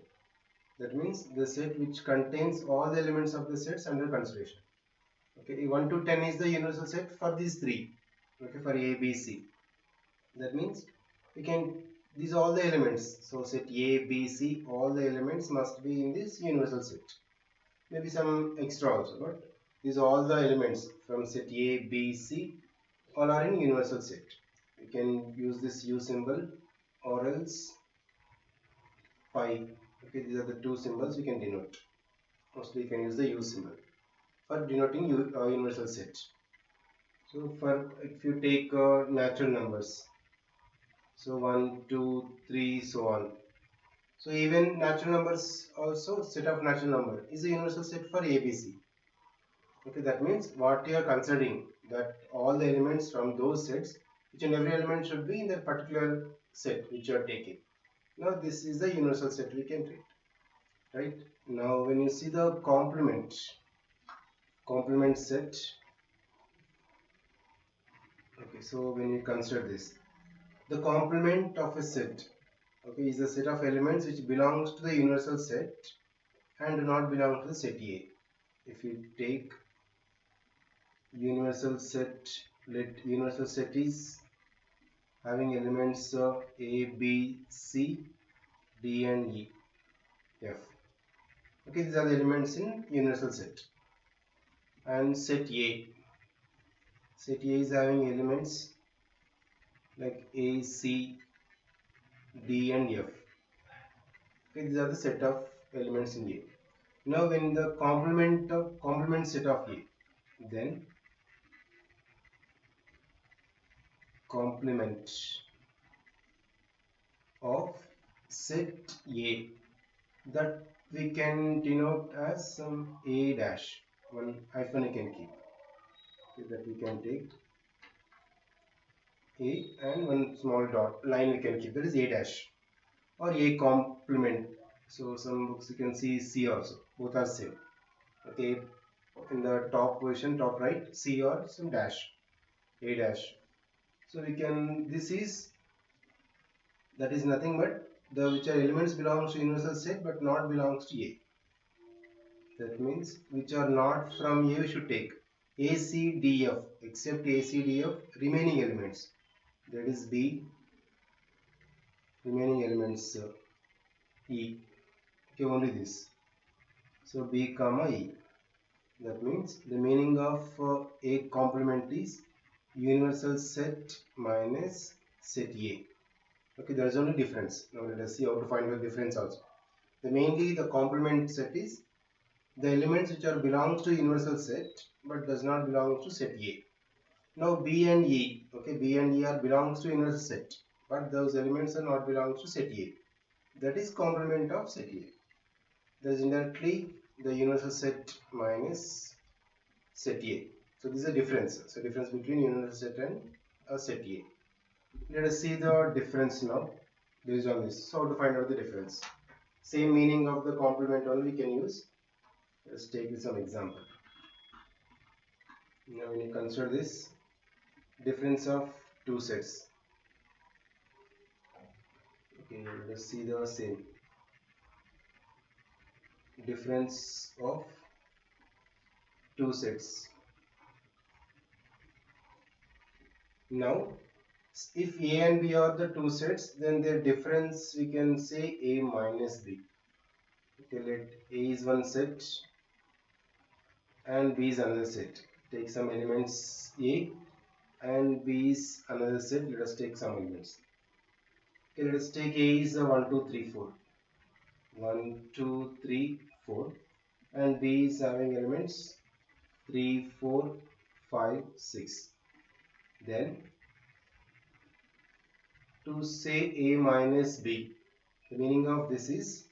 that means the set which contains all the elements of the sets under consideration. Okay, 1 to 10 is the universal set for these three. Okay, for A, B, C. That means we can, these are all the elements. So set A, B, C, all the elements must be in this universal set. Maybe some extra also, but these are all the elements from set A, B, C, all are in universal set. We can use this U symbol or else pi. Okay, these are the two symbols we can denote. Mostly you can use the U symbol for denoting universal set. So for if you take natural numbers, so 1, 2, 3, so on. So even natural numbers also, set of natural number is a universal set for ABC. Okay, that means what you are considering, that all the elements from those sets, each and every element should be in that particular set which you are taking. Now this is the universal set we can treat. Right? Now when you see the complement set, okay, so when you consider this, the complement of a set, okay, is a set of elements which belongs to the universal set and do not belong to the set A. If you take universal set, let universal set is having elements of A, B, C, D and E, F. Okay, these are the elements in universal set. And set A. Set A is having elements like A, C, D and F. Okay, these are the set of elements in A. Now when the complement set of A, then complement of set A, that we can denote as some A dash, one hyphen you can keep. Okay, that we can take A and one small dot line we can keep, that is A dash or A complement. So some books you can see C also, both are same. Okay, in the top position, top right, C or some dash, A dash. So we can, this is, that is nothing but the which are elements belongs to universal set but not belongs to A. That means which are not from A we should take A, C, D, F, except A, C, D, F, remaining elements, that is B, remaining elements E. Okay, only this. So B comma E. That means the meaning of A complement is universal set minus set A. Okay, there is only difference. Now let us see how to find the difference also. Mainly the complement set is the elements which are belongs to universal set but does not belong to set A. Now B and E, okay, B and E are belongs to universal set but those elements are not belongs to set A. That is complement of set A. That is indirectly the universal set minus set A. So this is a difference. So difference between universal set and a set A. Let us see the difference now based on this. So how to find out the difference? Same meaning of the complement only we can use. Let's take some example. Now when you consider this difference of two sets. Okay, let us see the same difference of two sets. Now if A and B are the two sets, then their difference we can say A minus B. Okay, let A is one set and B is another set. Take some elements A and B is another set. Let us take some elements. Okay, let us take A is a 1, 2, 3, 4. 1, 2, 3, 4. And B is having elements 3, 4, 5, 6. Then to say A minus B, the meaning of this is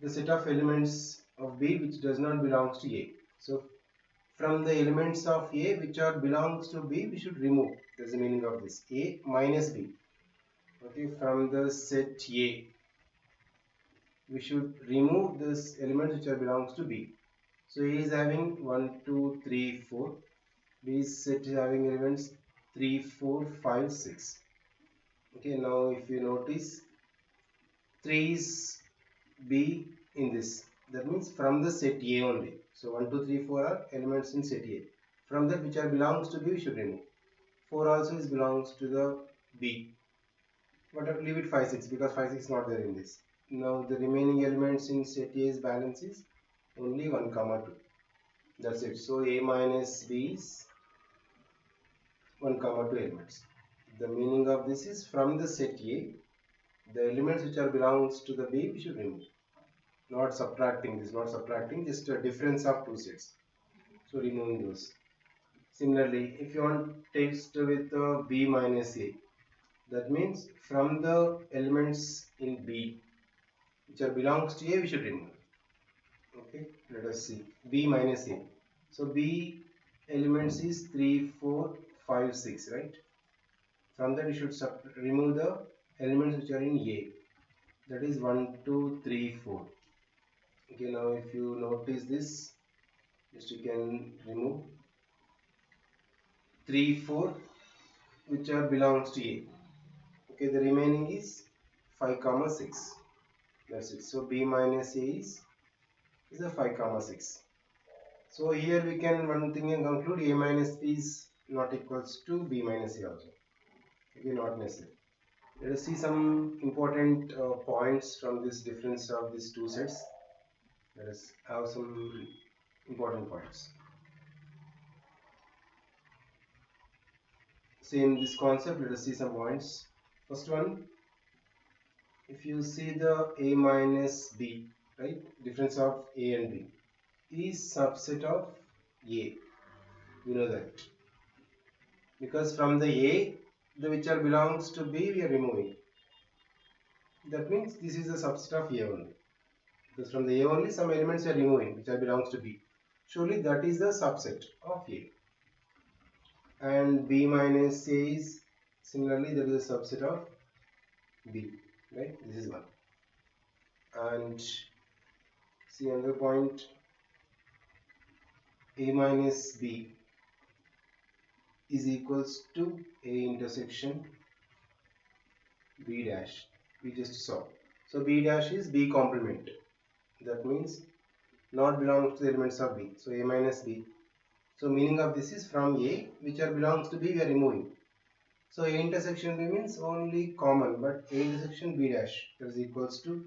the set of elements of B which does not belongs to A. So from the elements of A which are belongs to B, we should remove. That's the meaning of this. A minus B. Okay, from the set A, we should remove this elements which are belongs to B. So A is having 1, 2, 3, 4. B set is having elements 3, 4, 5, 6. Okay, now if you notice 3 is B in this. That means from the set A only. So 1, 2, 3, 4 are elements in set A. From that which are belongs to B, we should remove. 4 also is belongs to the B. But leave it 5, 6 because 5, 6 is not there in this. Now the remaining elements in set A's balance is only 1, 2. That's it. So A minus B is 1, 2 elements. The meaning of this is from the set A, the elements which are belongs to the B we should remove. Not subtracting this, not subtracting, just a difference of two sets. So removing those. Similarly, if you want text with B minus A, that means from the elements in B which are belongs to A, we should remove. Okay, let us see. B minus A. So B elements is 3, 4, 5, 6, right? From that we should remove the elements which are in A. That is 1, 2, 3, 4. Okay, now if you notice this, just you can remove 3, 4 which are belongs to A. Okay, the remaining is 5, 6. That's it. So B minus A is a 5, 6. So here we can one thing and conclude A minus B is not equals to B minus A also. Okay, not necessary. Let us see some important points from this difference of these two sets. Let us have some important points. Same this concept, let us see some points. First one, if you see the A minus B, right, difference of A and B is subset of A. You know that. Because from the A, the which are belongs to B, we are removing. That means this is a subset of A only. Because from the A only, some elements are removing which are belongs to B. Surely that is the subset of A. And B minus A is similarly that is a subset of B. Right? This is one. And see another point, A minus B is equals to A intersection B dash. We just saw. So B dash is B complement. That means not belongs to the elements of B. So A minus B. So meaning of this is from A which are belongs to B we are removing. So A intersection B means only common, but A intersection B dash is equals to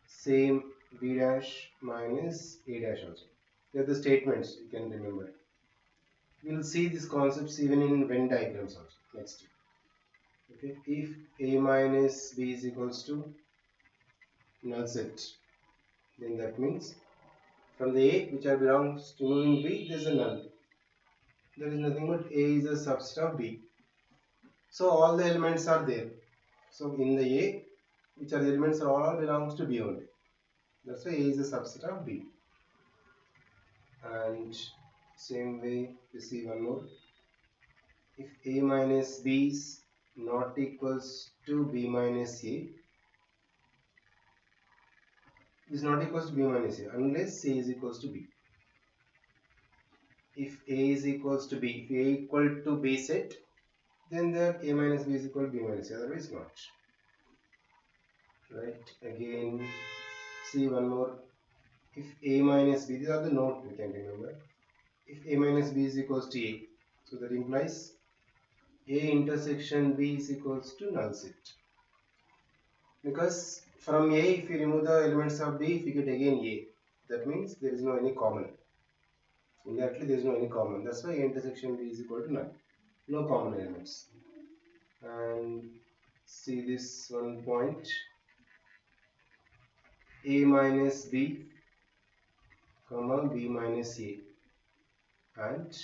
same B dash minus A dash also. They are the statements you can remember. We will see these concepts even in Venn diagrams also next. Okay, if A minus B is equals to null set, then that means from the A which are belongs to moving B, there is a null. There is nothing but A is a subset of B. So all the elements are there. So in the A, which are the elements are all belongs to B only. That's why A is a subset of B. And same way we see one more. If A minus B is not equals to B minus A, is not equals to B minus A unless A is equals to B. If A is equals to B, if A equal to B set, then the A minus B is equal to B minus A, otherwise not. Right, again see one more. If A minus B, these are the note we can remember. If A minus B is equals to A, so that implies A intersection B is equals to null set. Because from A, if you remove the elements of B, if you get again A, that means there is no any common. Indirectly there is no any common. That's why A intersection B is equal to null. No common elements. And see this one point. A minus B, comma B minus A, and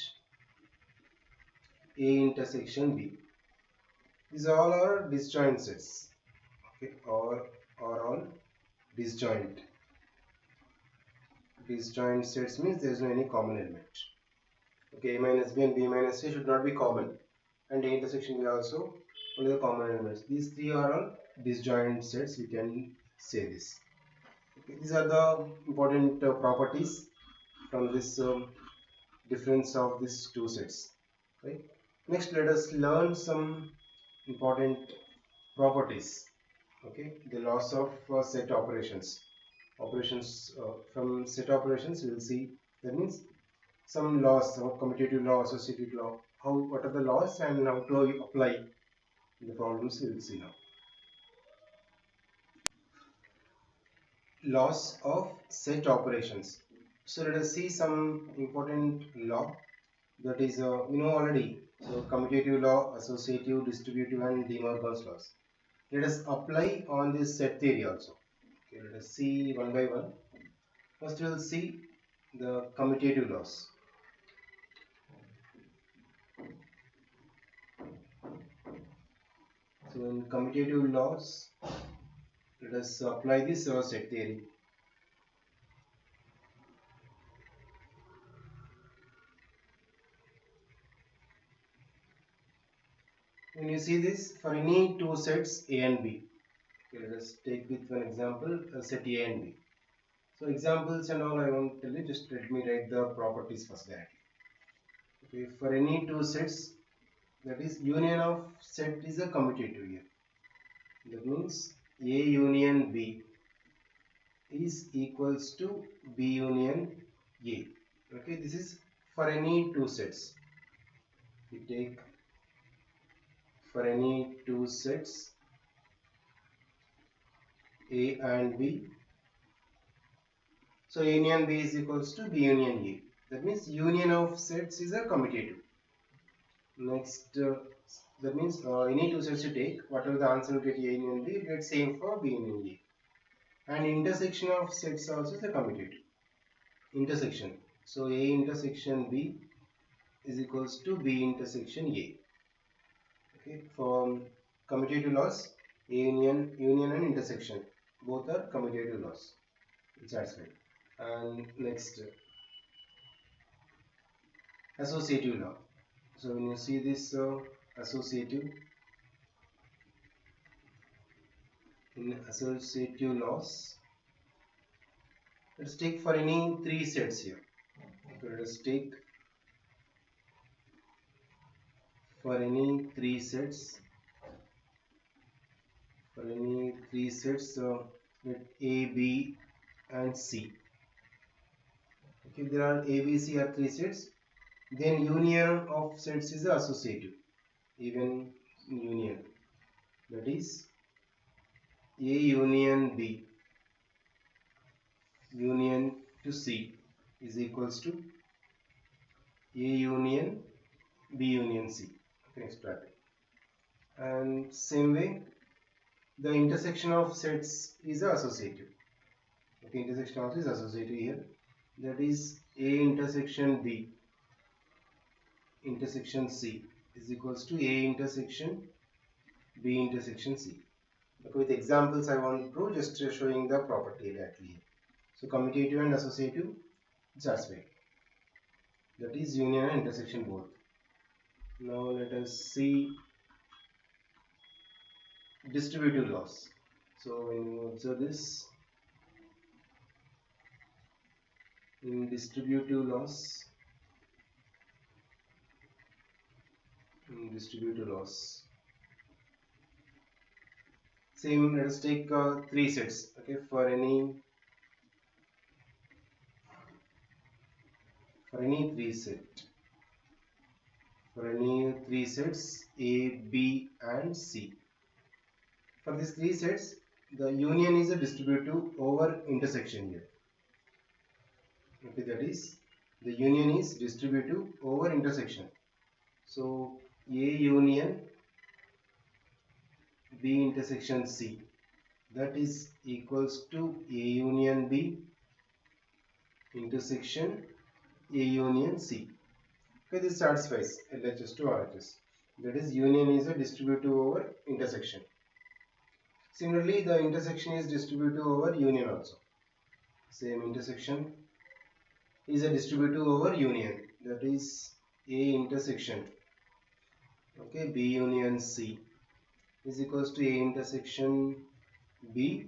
A intersection B. These all are disjoint sets. Okay, or all disjoint. Disjoint sets means there is no any common element. Okay, A minus B and B minus A should not be common, and A intersection B also only the common elements. These three are all disjoint sets. We can say this. Okay, these are the important properties from this difference of these two sets. Right. Next, let us learn some important properties. Okay, the laws of set operations. From set operations, we will see that means some laws, some commutative law, associative law. What are the laws and how to apply the problems we will see now. Laws of set operations. So let us see some important law that is you know already. So commutative law, associative, distributive, and De Morgan's laws. Let us apply on this set theory also. Okay, let us see one by one. First we will see the commutative laws. So in commutative laws, let us apply this set theory. When you see this, for any two sets A and B, okay, let us take with one example, set A and B. So examples and all I won't tell you, just let me write the properties first directly. Okay, for any two sets, that is union of set is a commutative here. That means A union B is equals to B union A. Okay, this is for any two sets. We take for any two sets A and B. So A union B is equals to B union A. That means union of sets is a commutative. Next, that means any two sets you take, whatever the answer you get A union B, you get same for B union A. And intersection of sets also is a commutative. Intersection. So A intersection B is equals to B intersection A. Okay, from commutative laws, A union and intersection both are commutative laws. That's right. And next, associative law. So when you see this associative, in associative laws, let's take for any three sets here. So let us take for any three sets. For any three sets, let A, B, and C. Okay, if there are A, B, C are three sets, then union of sets is associative. Even union, that is A union B union to C is equals to A union B union C. Okay, next bracket. And same way, the intersection of sets is associative. Okay, intersection also is associative here. That is A intersection B intersection C is equals to A intersection B intersection C. Okay, with examples I want to prove, just showing the property exactly here. So commutative and associative satisfied. That is union and intersection both. Now let us see distributive laws. So when you observe this, in distributive laws, same, let us take three sets. Okay, for any three sets A, B and C. For these three sets, the union is a distributive over intersection here. Okay, that is, the union is distributive over intersection. So A union B intersection C, that is equals to A union B intersection A union C. Okay, this satisfies LHS to RHS. That is, union is a distributive over intersection. Similarly, the intersection is distributive over union also. Same, intersection is a distributive over union. That is A intersection, okay, B union C is equals to A intersection B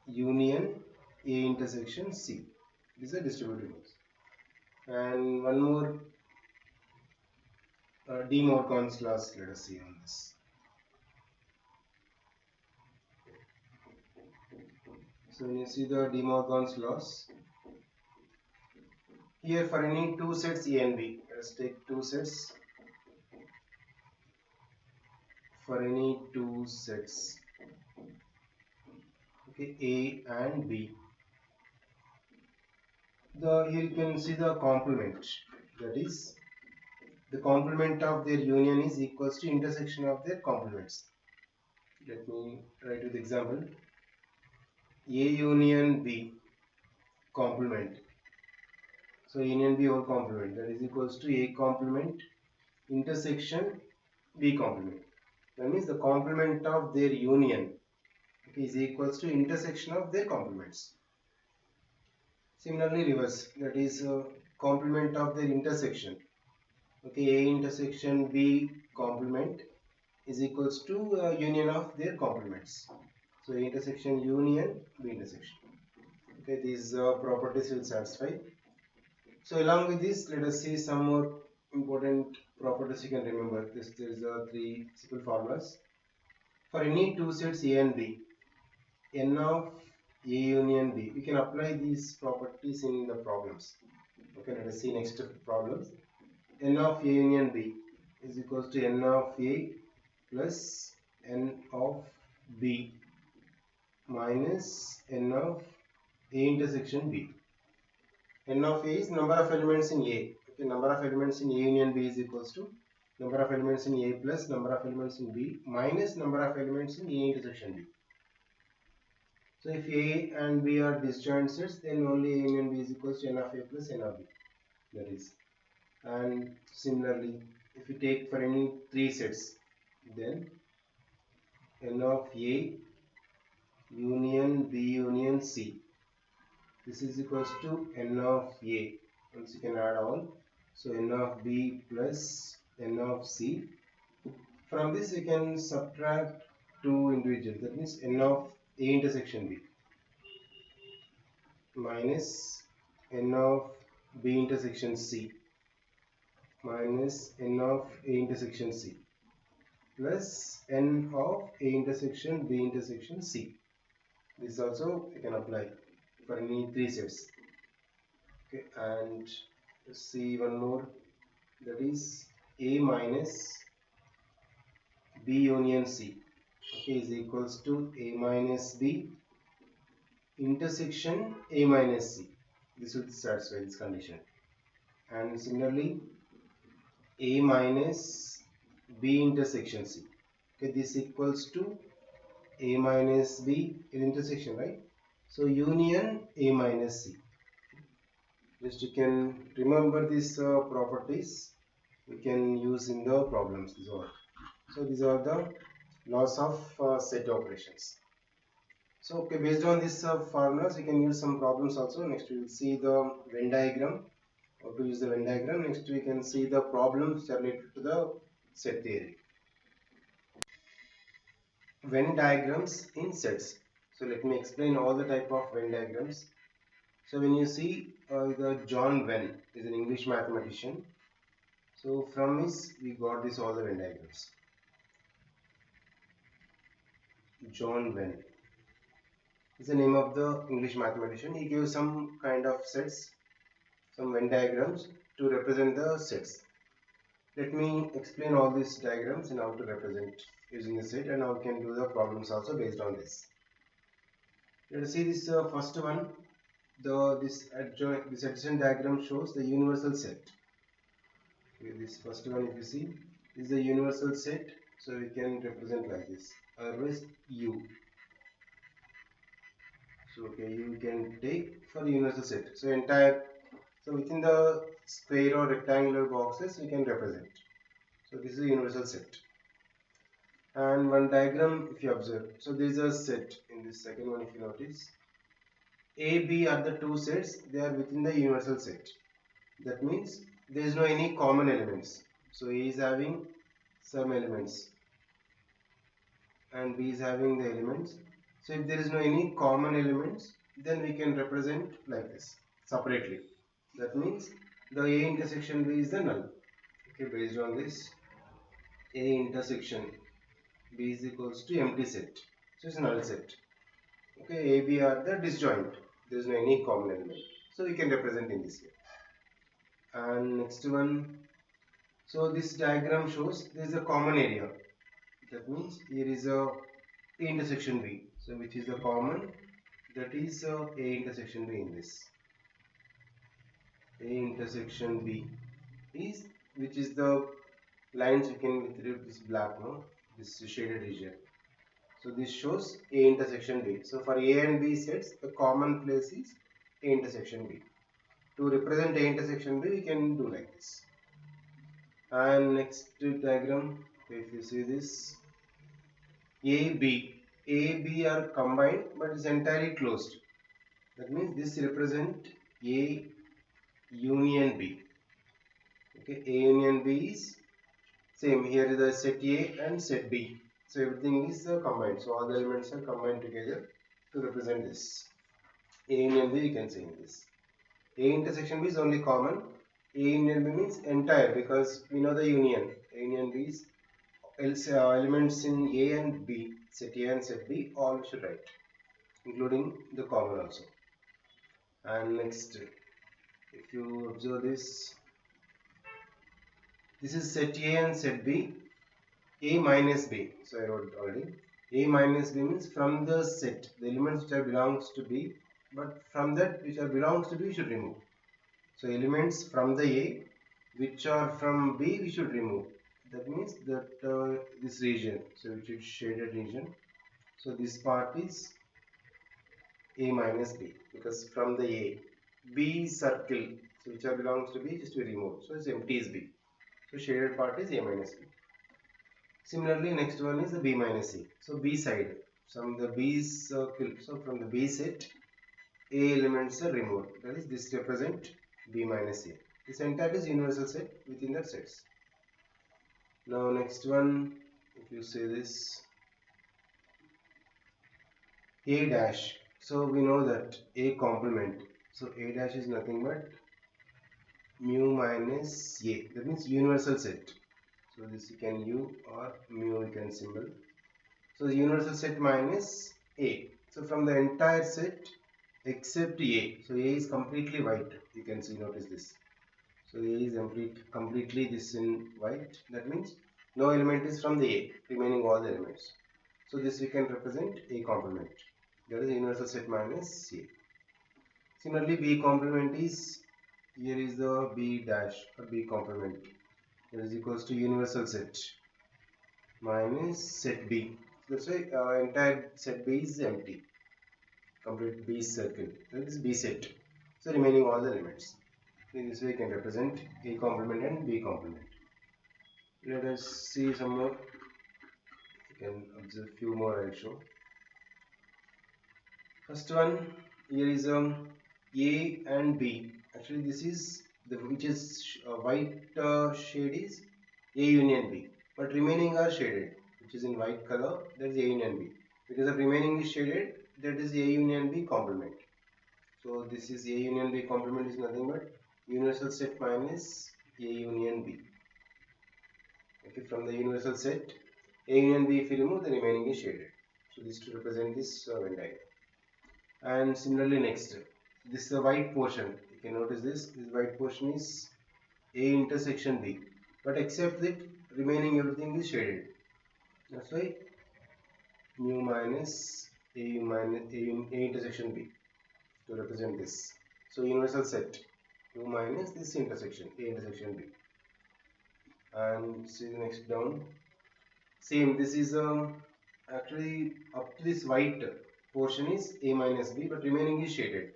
union A intersection C. These are distributive ones. And one more De Morgan's laws, let us see on this. So when you see the De Morgan's laws, here for any two sets A and B, let us take two sets. For any two sets, okay, A and B, here you can see the complement, that is, the complement of their union is equals to intersection of their complements. Let me write with example. A union B complement, so union B whole complement, that is equals to A complement intersection B complement. That means the complement of their union, okay, is equals to intersection of their complements. Similarly reverse, that is complement of their intersection, okay, A intersection B complement is equals to union of their complements. So A intersection union B intersection. Okay, these properties will satisfy. So along with this, let us see some more important properties you can remember. There is three simple formulas. For any two sets A and B, n of A union B, we can apply these properties in the problems. Okay, let us see next problems. N of A union B is equals to n of A plus n of B minus n of A intersection B. N of A is number of elements in A. Okay, number of elements in A union B is equals to number of elements in A plus number of elements in B minus number of elements in A intersection B. So if A and B are disjoint sets, then only A union B is equals to n of A plus n of B. That is. And similarly, if you take for any three sets, then n of A union B union C, this is equals to n of A. Once you can add all, so n of B plus n of C. From this you can subtract two individuals, that means n of A intersection B minus n of B intersection C minus n of A intersection C plus n of A intersection B intersection C. This also you can apply for any three sets. Okay, and let's see one more, that is A minus B union C, okay, is equals to A minus B intersection A minus C. This will satisfy this condition. And similarly, A minus B intersection C. Okay, this equals to A minus B in intersection, right? So union A minus C. Just you can remember these properties we can use in the problems. So these are the laws of set operations. So okay, based on these formulas, we can use some problems also. Next we will see the Venn diagram. How to use the Venn diagram. Next we can see the problems related to the set theory. Venn diagrams in sets. So let me explain all the type of Venn diagrams. So when you see the John Venn is an English mathematician. So from his we got this all the Venn diagrams. John Venn is the name of the English mathematician. He gave some kind of sets, some Venn diagrams to represent the sets. Let me explain all these diagrams and how to represent using the set, and how we can do the problems also based on this. Let us see this first one. This adjacent diagram shows the universal set. Okay, this first one, if you see, is the universal set. So we can represent like this. Otherwise, U. So okay, you can take for the universal set. So within the square or rectangular boxes, we can represent. So this is a universal set. And one diagram, if you observe, so there is a set in this second one. If you notice, A, B are the two sets. They are within the universal set. That means there is no any common elements. So A is having some elements and B is having the elements. So if there is no any common elements, then we can represent like this separately. That means the A intersection B is the null. Okay, based on this, A intersection B is equals to empty set. So it's a null set. Okay, A, B are the disjoint. There is no any common element. So we can represent in this way. And next one, so this diagram shows there is a common area. That means here is a intersection B. So which is the common, that is A intersection B in this. A intersection B is, which is the lines we can with this black, no, this shaded region. So this shows A intersection B. So for A and B sets, the common place is A intersection B. To represent A intersection B, we can do like this. And next diagram, if you see this, A, B are combined, but it's entirely closed. That means this represent A union B. Okay, A union B is same. Here is the set A and set B. So everything is combined. So all the elements are combined together to represent this. A union B, you can say in this. A intersection B is only common. A union B means entire, because we know the union. A union B is elements in A and B, set A and set B, all we should write, including the common also. And next, if you observe this is set A and set B, A minus B. So I wrote it already. A minus B means from the set, the elements which are belongs to B, but from that which are belongs to B, we should remove. So elements from the A which are from B, we should remove. That means that this region, so which is shaded region. So this part is A minus B, because from the A, B circle, so which are belongs to B, just we remove. So it's empty is B. So shaded part is A minus B. Similarly, next one is the B minus C. So B side, from the B circle, so from the B set, A elements are removed. That is, this represent B minus A. This entire is universal set within that sets. Now next one, if you say this, A dash. So we know that A complement. So A dash is nothing but mu minus A. That means universal set. So this you can U or mu you can symbol. So the universal set minus A. So from the entire set except A. So A is completely white. You can see, notice this. So A is completely this in white. That means no element is from the A, remaining all the elements. So this we can represent A complement. That is universal set minus A. Similarly, B complement is, here is the B dash or B complement. that is equals to universal set minus set B. That's why entire set B is empty. Complete B circle. That is B set. So remaining all the limits. In this way, you can represent A complement and B complement. Let us see some more. You can observe few more. I'll show. First one here is A and B. Actually, this is the which is white shade is A union B, but remaining are shaded, which is in white color. That is A union B. Because the remaining is shaded, that is A union B complement. So this is A union B complement is nothing but universal set minus A union B. Okay, from the universal set, A union B if you remove, the remaining is shaded. So this to represent this Venn diagram. And similarly next, this is the white portion. You can notice this white portion is A intersection B, but except that remaining everything is shaded. That's why mu minus A intersection B to represent this. So universal set mu minus this intersection A intersection B. And see the next down. Same, this is actually up to this white portion is A minus B, but remaining is shaded.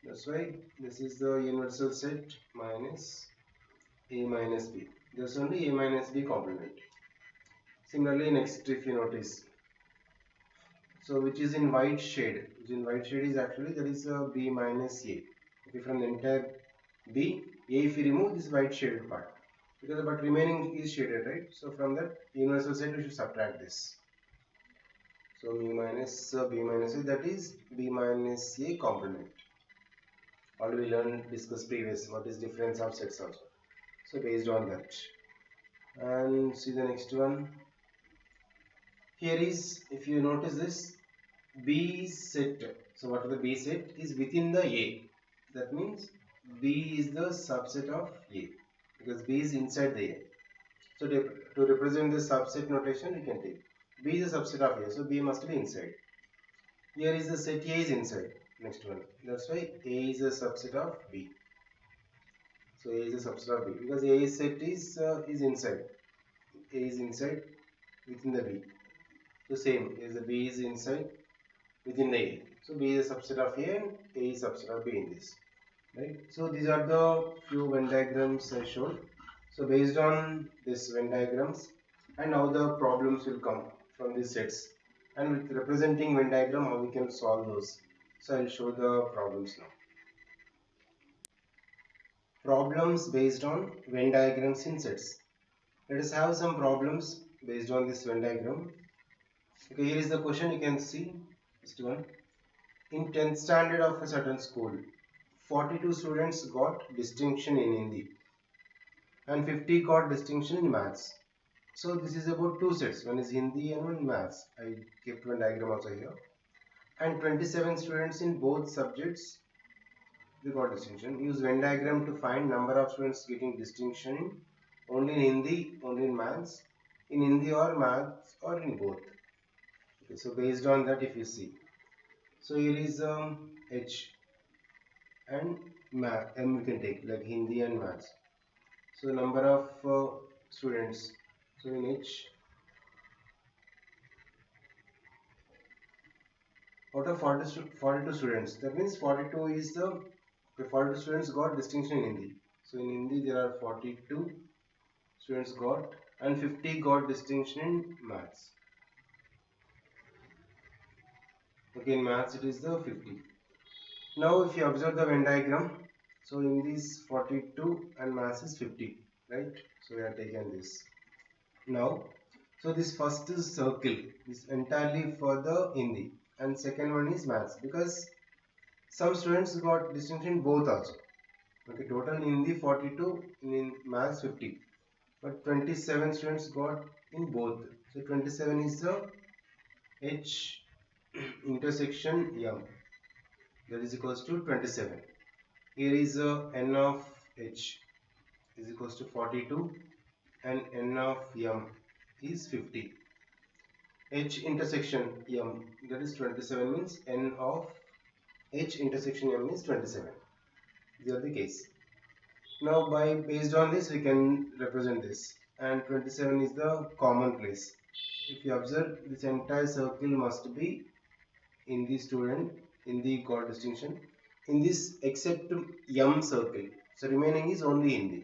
That's why this is the universal set minus A minus B. There's only A minus B complement. Similarly, next if you notice, so which is in white shade, which in white shade is actually that is B minus A. Okay, from the entire B, A if you remove this white shaded part, because but remaining is shaded, right? So from that universal set we should subtract this. So mu minus B minus A, that is B minus A complement. Already we learned, discussed previous what is difference of sets also. So based on that, and see the next one. Here is, if you notice this, B set. So what is the B set? Is within the A. That means B is the subset of A, because B is inside the A. So to represent the subset notation, we can take B is a subset of A, so B must be inside. Here is the set A is inside. Next one. That's why A is a subset of B. So A is a subset of B, because A set is inside. A is inside within the B. So same is the B is inside within the A. So B is a subset of A and A is a subset of B in this. Right. So these are the few Venn diagrams I showed. So based on this Venn diagrams, and now the problems will come from these sets. And with representing Venn diagram, how we can solve those. So I'll show the problems now. Problems based on Venn diagrams in sets. Let us have some problems based on this Venn diagram. Okay, here is the question, you can see. First one. In 10th standard of a certain school, 42 students got distinction in Hindi and 50 got distinction in maths. So this is about two sets, one is Hindi and one maths. I kept one diagram also here. And 27 students in both subjects, they got distinction. Use Venn diagram to find number of students getting distinction only in Hindi, only in maths, in Hindi or maths or in both. Okay, so based on that, if you see, so here is H and math, M we can take like Hindi and maths. So number of students, so in H, out of 42 students, that means 42 is the 42 students got distinction in Hindi. So in Hindi there are 42 students got and 50 got distinction in maths. Okay, in maths it is the 50. Now if you observe the Venn diagram, so in this 42 and maths is 50, right? So we are taking this. Now, so this first is circle, this entirely for the Hindi, and second one is maths, because some students got distinction in both also. Okay, total in Hindi 42, in maths 50, but 27 students got in both. So 27 is the H intersection M, that is equals to 27. Here is N of H is equals to 42 and N of M is 50. H intersection M, that is 27, means N of H intersection M is 27. These are the case. Now based on this we can represent this, and 27 is the common place. If you observe, this entire circle must be in the student, in the God distinction, in this except M circle. So remaining is only Hindi.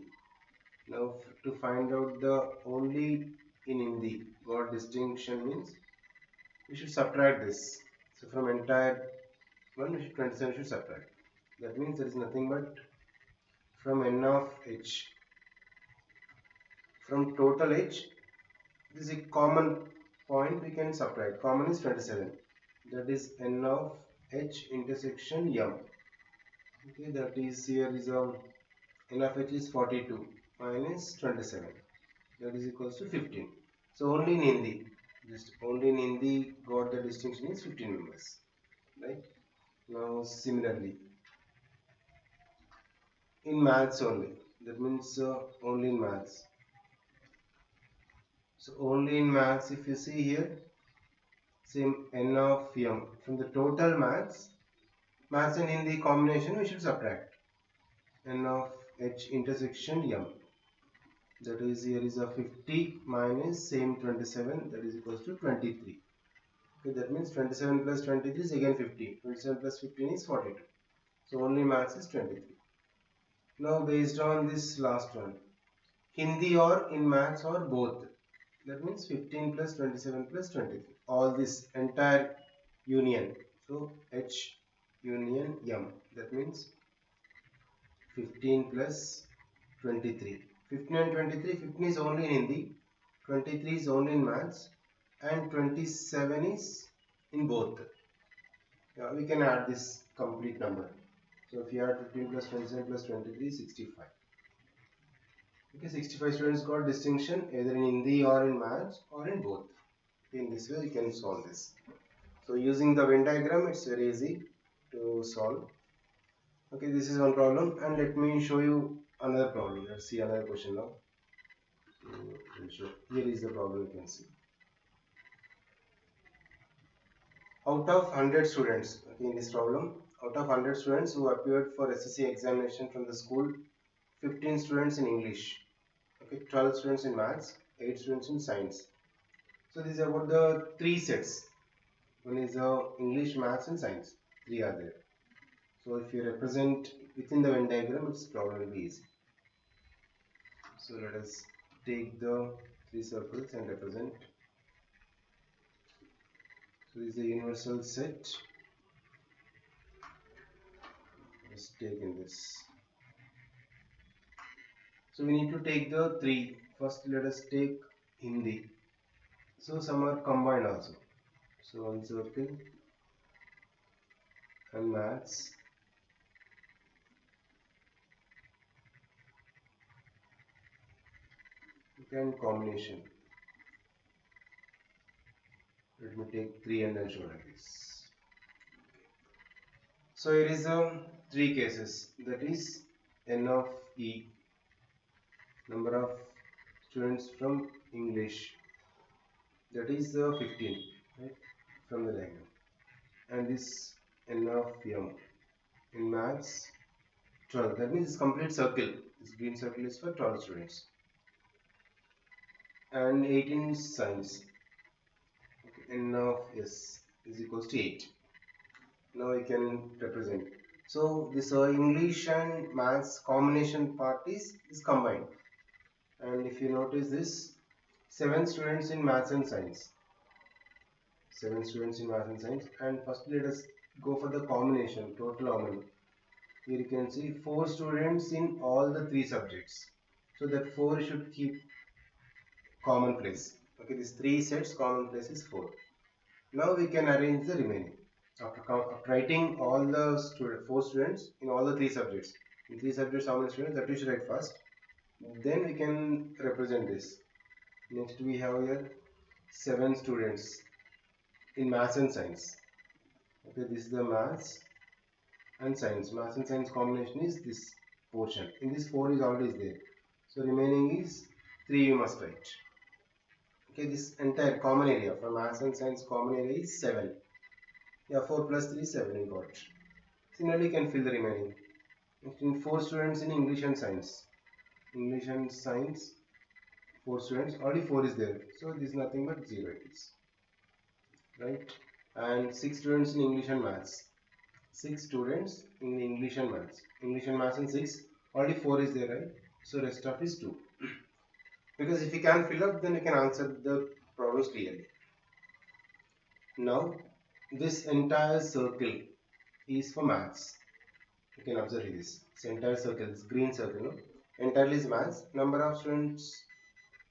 Now to find out the only in Hindi God distinction means we should subtract this. So from entire one, we should 27 should subtract. That means there is nothing but from n of h, from total h, this is a common point we can subtract. Common is 27. That is n of h intersection m. Okay, that is here is n of h is 42 minus 27. That is equals to 15. So only in Hindi, just only in Hindi got the distinction is 15 members. Right? Now similarly in maths only, that means only in maths. So only in maths, if you see here, same n of m, from the total maths and Hindi combination we should subtract n of h intersection m. That is here is a 50 minus same 27, that is equals to 23. Okay, that means 27 plus 23 is again 50. 27 plus 15 is 42. So only maths is 23. Now based on this last one, Hindi or in maths or both. That means 15 plus 27 plus 23. All this entire union. So H union M. That means 15 plus 23. 15 and 23. 15 is only in Hindi. 23 is only in maths. And 27 is in both. Yeah, we can add this complete number. So if you add 15 plus 27 plus 23, 65. Okay, 65 students got distinction either in Hindi or in maths or in both. In this way you can solve this. So using the Venn diagram, it's very easy to solve. Okay, this is one problem, and let me show you another problem. Let's see another question now. Here is the problem you can see. Out of 100 students, okay, in this problem, out of 100 students who appeared for SSC examination from the school, 15 students in English, okay, 12 students in maths, 8 students in science. So this is about the 3 sets. One is English, maths and science. 3 are there. So if you represent within the Venn diagram, it's probably easy. So let us take the 3 circles and represent. So this is the universal set. Let's take in this. So we need to take the 3. First let us take Hindi. So some are combined also. So one circle and maths. And combination. Let me take 3 and then show like this. So here is 3 cases, that is n of e, number of students from English, that is 15, right, from the diagram, and this n of m in maths 12. That means this complete circle, this green circle is for 12 students, and 18 science. Okay, n of s is equals to 8. Now we can represent. So this English and maths combination part is combined. And if you notice this, 7 students in maths and science. 7 students in maths and science. And first let us go for the combination, total how many. Here you can see 4 students in all the 3 subjects. So that 4 should keep common place. Okay, these 3 sets common place is 4. Now we can arrange the remaining. After writing all the 4 students in all the 3 subjects. In 3 subjects how many students, that we should write first. Then we can represent this. Next we have here 7 students in maths and science. Okay, this is the maths and science. Maths and science combination is this portion. In this 4 is already there. So remaining is 3 you must write. Okay, this entire common area for maths and science common area is 7. Yeah, 4 plus 3 is 7 you got. Similarly you can fill the remaining. In 4 students in English and science. English and science 4 students, already 4 is there, so this is nothing but 0 it is, right? And 6 students in English and maths, 6 students in English and maths, and 6, already 4 is there, right? So rest of is 2, because if you can fill up, then you can answer the problems clearly. Now this entire circle is for maths. You can observe this. This entire circle, this green circle, no? Entirely is maths. Number of students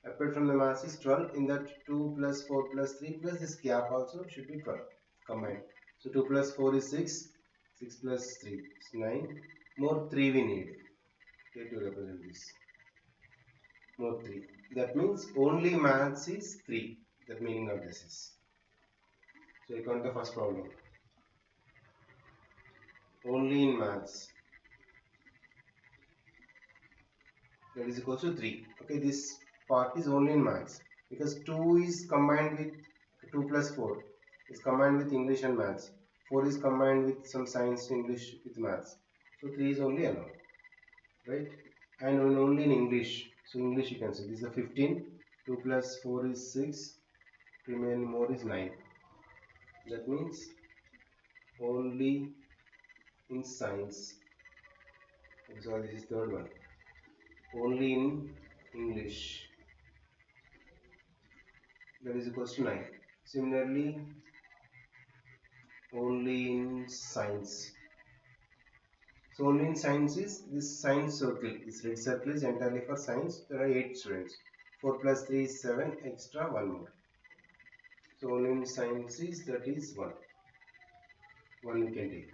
apart from the maths is 12. In that 2 plus 4 plus 3 plus this gap also should be 12 combined. So 2 plus 4 is 6. 6 plus 3 is 9. More 3 we need. Okay, to represent this. More 3. That means only maths is 3. The meaning of this is. So I count the first problem. Only in maths. That is equal to 3. Okay, this part is only in maths because 2 is combined with 2 plus 4 is combined with English and maths. 4 is combined with some science, English with maths. So 3 is only allowed, right? And only in English. So English you can say this is a 15. 2 plus 4 is 6. Remain more is 9. That means only in science. So this is third one. Only in English. That is equals to 9. Similarly, only in science. So only in science is this science circle. This red circle is entirely for science. There are 8 students. 4 plus 3 is 7, extra 1 more. So only in science is that is 1. 1 we can take.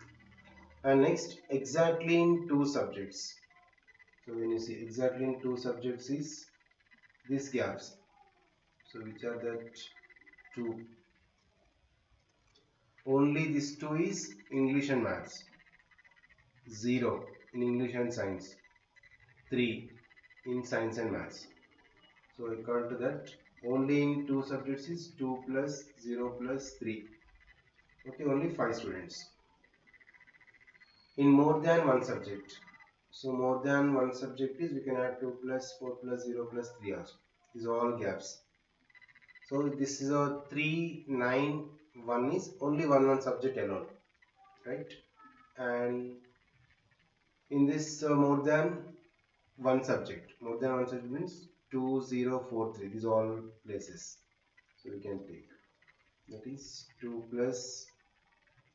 And next, exactly in 2 subjects. So when you see exactly in 2 subjects is these gaps. So which are that 2? Only this 2 is English and maths. 0 in English and science. 3 in science and maths. So equal to that only in 2 subjects is 2 plus 0 plus 3. Okay, only 5 students. In more than one subject. So more than one subject is we can add 2 plus 4 plus 0 plus 3 also. These are all gaps. So this is a 3, 9, 1 is only one subject alone, right? And in this more than one subject means 2, 0, 4, 3. These are all places. So we can take that is 2 plus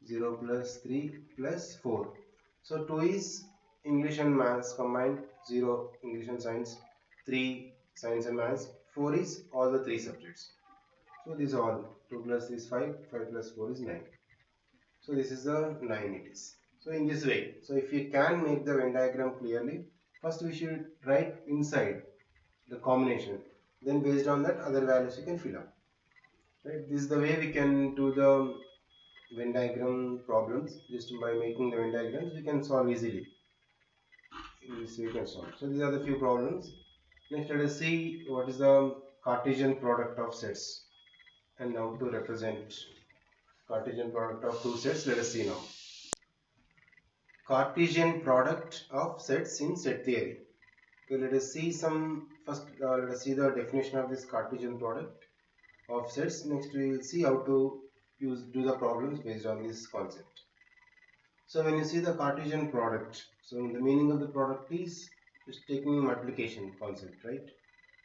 0 plus 3 plus 4. So 2 is English and maths combined, 0 English and science, 3 science and maths, 4 is all the 3 subjects. So these are all 2 plus 3 is 5, 5 plus 4 is 9. So this is the 9 it is. So in this way, so if you can make the Venn diagram clearly, first we should write inside the combination. Then based on that other values you can fill up. Right? This is the way we can do the Venn diagram problems. Just by making the Venn diagrams we can solve easily. We can solve. So these are the few problems. Next let us see what is the Cartesian product of sets and how to represent Cartesian product of two sets. Let us see now. Cartesian product of sets in set theory. Okay, let us see some first. Let us see the definition of this Cartesian product of sets. Next, we will see how to do the problems based on this concept. So, when you see the Cartesian product, so the meaning of the product is just taking multiplication concept, right?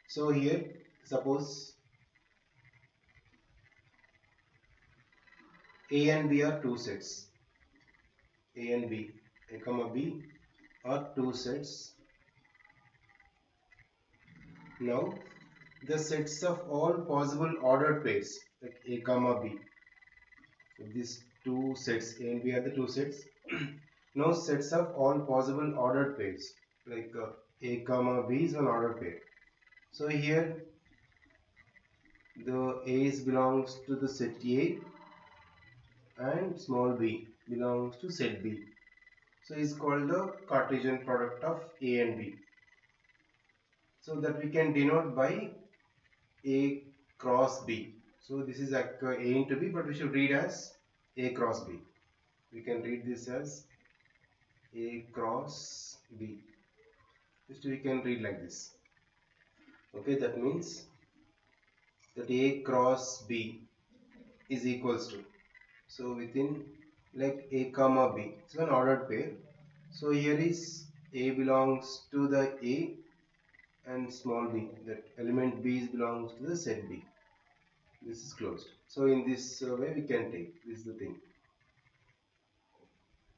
So here, suppose A and B are two sets. A and B, A comma B are two sets. Now the sets of all possible ordered pairs like A comma B. So these two sets A and B are the two sets. Now sets of all possible ordered pairs like A comma B is an ordered pair. So here the A belongs to the set A and small b belongs to set B. So it's called the Cartesian product of A and B. So that we can denote by A cross B. So this is like A into B, but we should read as A cross B. We can read this as A cross B. Just we can read like this. Okay, that means that A cross B is equals to, so within like A comma B, it's an ordered pair. So here is A belongs to the A and small b, that element B belongs to the set B. This is closed. So in this way we can take, this is the thing,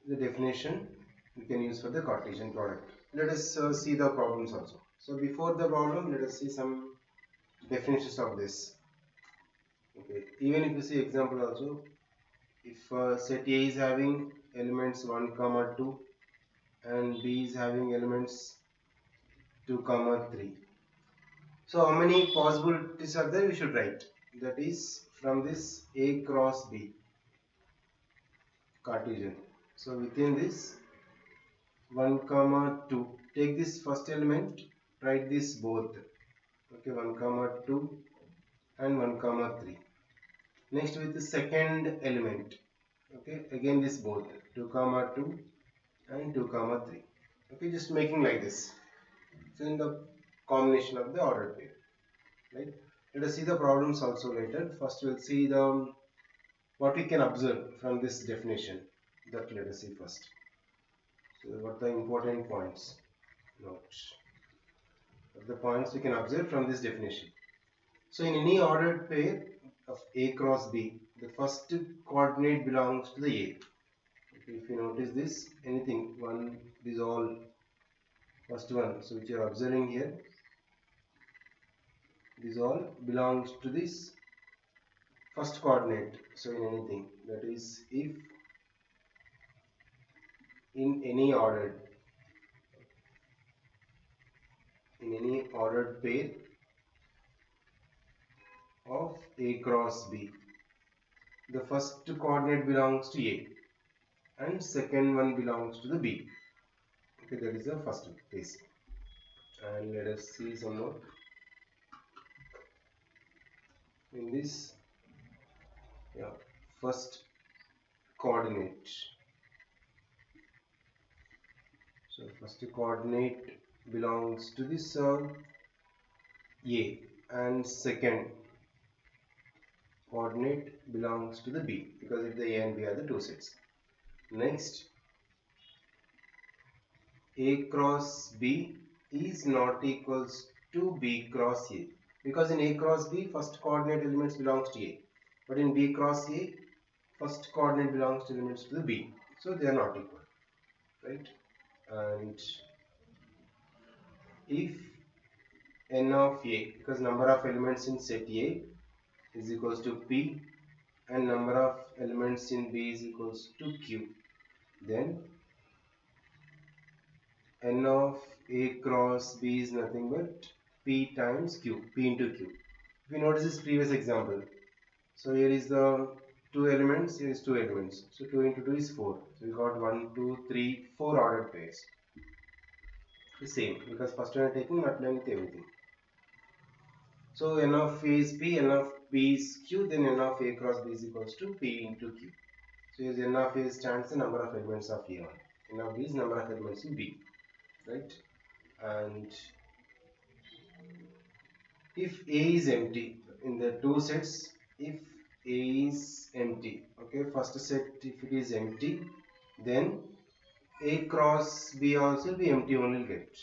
the definition we can use for the Cartesian product. Let us see the problems also. So before the problem, let us see some definitions of this. Okay, even if you see example also, if set A is having elements 1 comma 2 and B is having elements 2 comma 3. So how many possibilities are there? We should write. That is from this A cross B Cartesian. So within this 1 comma 2, take this first element, write this both. Okay, 1 comma 2 and 1 comma 3. Next with the second element. Okay, again this both 2 comma 2 and 2 comma 3. Okay, just making like this. So in the combination of the ordered pair. Right? Let us see the problems also later. First we'll see the what we can observe from this definition. That let us see first. So what are the important points? Note. What are the points we can observe from this definition. So in any ordered pair of A cross B, the first coordinate belongs to the A. Okay, if you notice this, anything one, these all first one, so which you are observing here, this all belongs to this first coordinate. So in anything, that is if in any ordered pair of A cross B, the first coordinate belongs to A and second one belongs to the B. Okay, that is the first case. And let us see some more. In this, first coordinate. So first coordinate belongs to this A and second coordinate belongs to the B, because if the A and B are the two sets. Next, A cross B is not equals to B cross A, because in A cross B first coordinate elements belongs to A, but in B cross A first coordinate belongs to elements to the B, so they are not equal, right? And if n of A, because number of elements in set A is equals to P and number of elements in B is equals to Q, then n of A cross B is nothing but P times Q, P into Q. If you notice this previous example, so here is the two elements, here is two elements, so 2 into 2 is 4, so we got 1, 2, 3, 4 ordered pairs. The same, because first one are taking multiplying with everything. So n of A is P, n of B is Q, then n of A cross B is equals to P into Q. So here n of A stands the number of elements of A1, n of B is number of elements in B, right? And if A is empty in the two sets, if A is empty, okay, first set if it is empty, then A cross B also will be empty, only will get.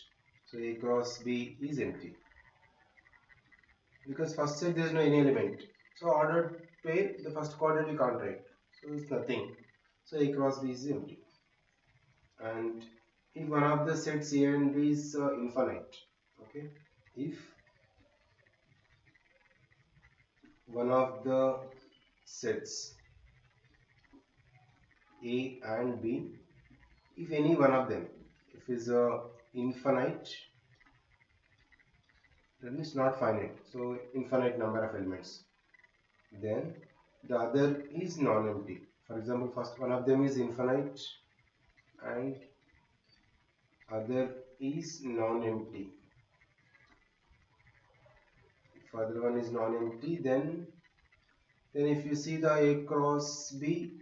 So A cross B is empty, because first set there is no any element. So ordered pair, the first coordinate we can't write, so it's nothing. So A cross B is empty. And if one of the sets A and B is infinite, okay, if one of the sets A and B, if any one of them, if is infinite, that means not finite, so infinite number of elements, then the other is non-empty. For example, first one of them is infinite and other is non-empty. If other one is non-empty, then if you see the A cross B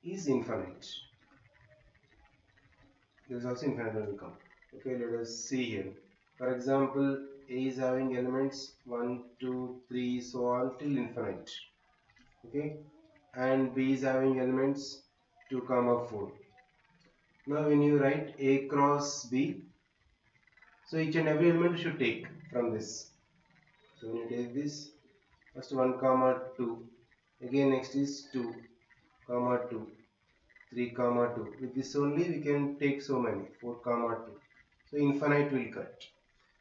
is infinite, there is also infinite will come. Okay, let us see here. For example, A is having elements 1, 2, 3, so on till infinite. Okay, and B is having elements 2, comma 4. Now, when you write A cross B, so each and every element you should take from this. So when you take this, first 1, comma 2. Again, next is 2, comma 2. 3, comma 2. With this only we can take so many 4, comma 2. So infinite will cut.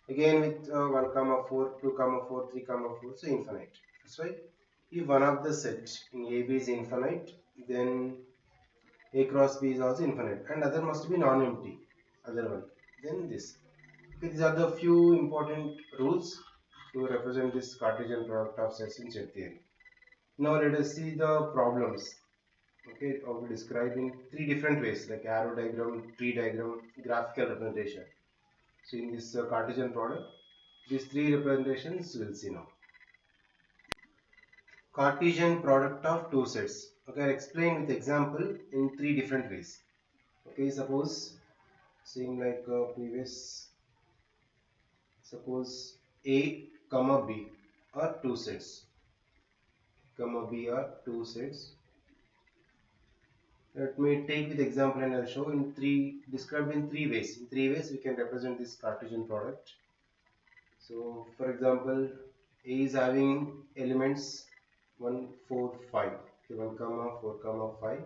Again with 1, comma 4, 2, comma 4, 3, comma 4. So infinite. That's why if one of the set in AB is infinite, then A cross B is also infinite, and other must be non-empty. Other one. Then this. Okay, these are the few important rules to represent this Cartesian product of sets in set theory. Now let us see the problems. Okay, I will describe in three different ways, like arrow diagram, tree diagram, graphical representation. So in this Cartesian product, these three representations we'll see now. Cartesian product of two sets. Okay, I'll explain with example in three different ways. Okay, suppose seeing like previous, suppose A comma B are two sets, comma B are two sets. Let me take with example and I'll show in three, described in three ways. In three ways we can represent this Cartesian product. So for example, A is having elements 1, 4, 5. Okay, 1, comma 4, comma 5.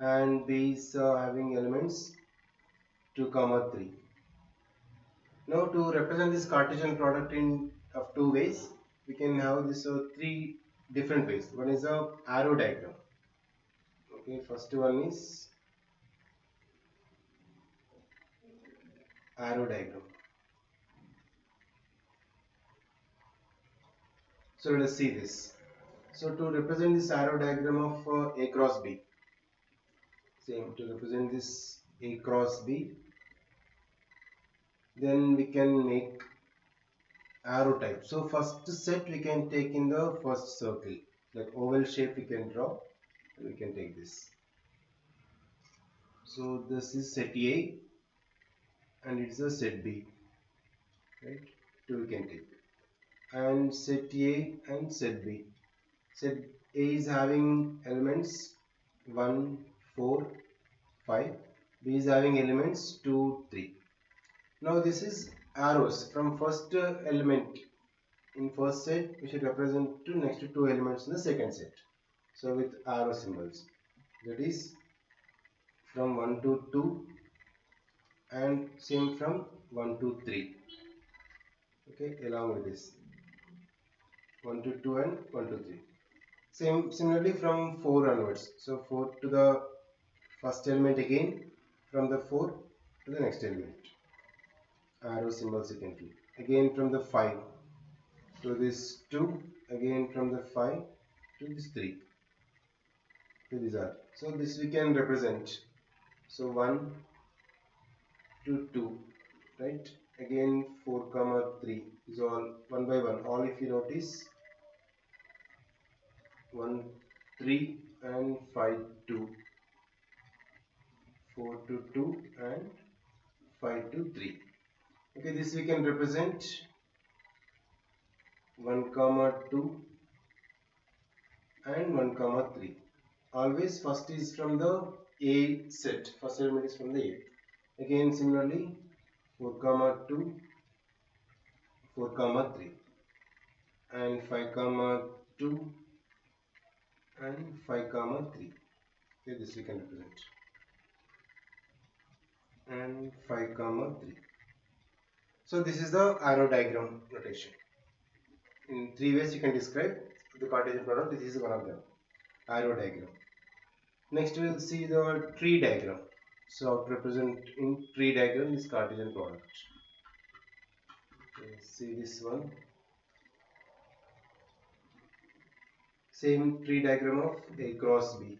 And B is having elements 2, comma 3. Now to represent this Cartesian product in of two ways, we can have this three different ways. One is a arrow diagram. Okay, first one is arrow diagram. So let us see this. So to represent this arrow diagram of A cross B, same to represent this A cross B, then we can make arrow type. So first set we can take in the first circle, like oval shape we can draw, and we can take this. So this is set A and it's a set B, right? Two we can take, and set A and set B. Set A is having elements 1, 4, 5. B is having elements 2, 3. Now this is arrows from first element in first set, we should represent to next to two elements in the second set. So with arrow symbols, that is from 1 to 2 and same from 1 to 3. Okay, along with this 1 to 2 and 1 to 3. Similarly from 4 onwards. So 4 to the first element again, from the 4 to the next element. Arrow symbols you can keep. Again from the 5 to this 2, again from the 5 to this 3. So these are. So this we can represent. So 1 to 2, right? Again 4, comma 3 is all one by one. All if you notice 1, 3 and 5, 2. 4 to 2 and 5 to 3. Okay, this we can represent 1, comma 2 and 1, comma 3. Always first is from the A set. First element is from the A. Again similarly 4, comma 2, 4, comma 3 and 5, comma 2 and 5, comma 3. Okay, this we can represent. And 5, comma 3. So this is the arrow diagram notation. In three ways you can describe the Cartesian product. This is one of them, arrow diagram. Next we will see the tree diagram. So how to represent in tree diagram this Cartesian product. Okay, see this one. Same tree diagram of A cross B.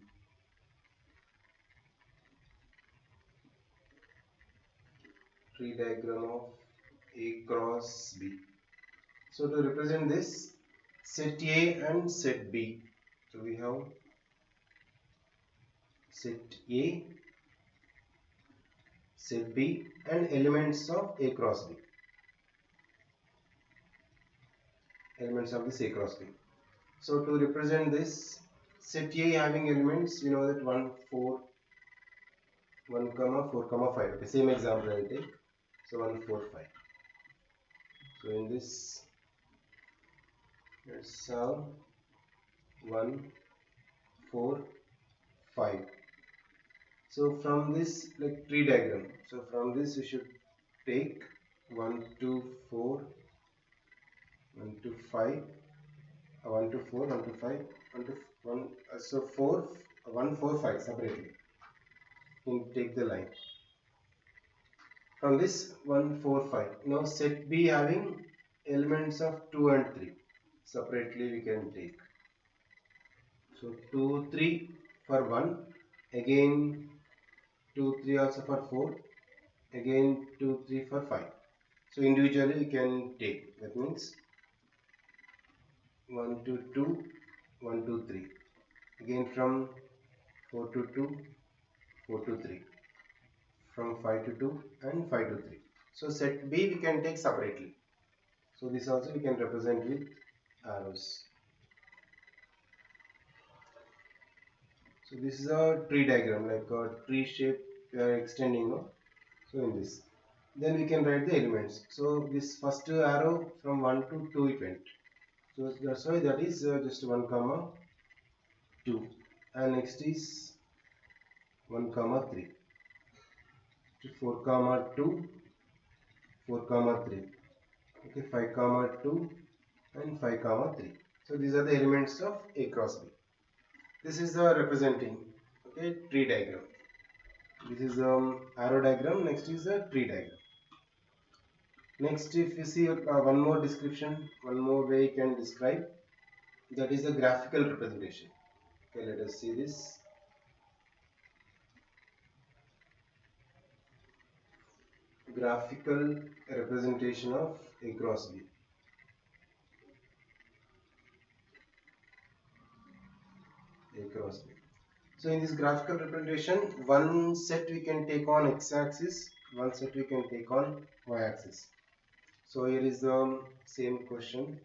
Tree diagram of A cross B. So to represent this, set A and set B. So we have set A, set B and elements of A cross B. Elements of this A cross B. So to represent this set A having elements, we know that 1, 4, 1, 4, 5. Okay, same example I will take. So 1, 4, 5. So in this, let's have 1, 4, 5. So from this, like tree diagram, so from this we should take 1 to 4, 1 to 5, 1 to 4, 1 to 5, 1 to 1, so 4, 1, 4, 5 separately. You can take the line. From this 1, 4, 5. Now set B having elements of 2 and 3. Separately we can take. So 2, 3 for 1. Again 2, 3 also for 4. Again 2, 3 for 5. So individually we can take. That means 1 to 2, 1 to 3. Again from 4 to 2, 4 to 3. From 5 to 2 and 5 to 3. So set B we can take separately. So this also we can represent with arrows. So this is a tree diagram, like a tree shape we are extending now. So in this, then we can write the elements. So this first arrow from 1 to 2 it went. So that's why that is just 1 comma 2, and next is 1 comma 3, 4 comma 2, 4 comma 3, okay, 5 comma 2 and 5 comma 3. So these are the elements of A cross B. This is the representing, okay, tree diagram. This is arrow diagram. Next is the tree diagram. Next, if you see one more description, one more way you can describe, that is the graphical representation. Okay, let us see this. Graphical representation of A cross B. A cross B. So in this graphical representation, one set we can take on x-axis, one set we can take on y-axis. So here is the same question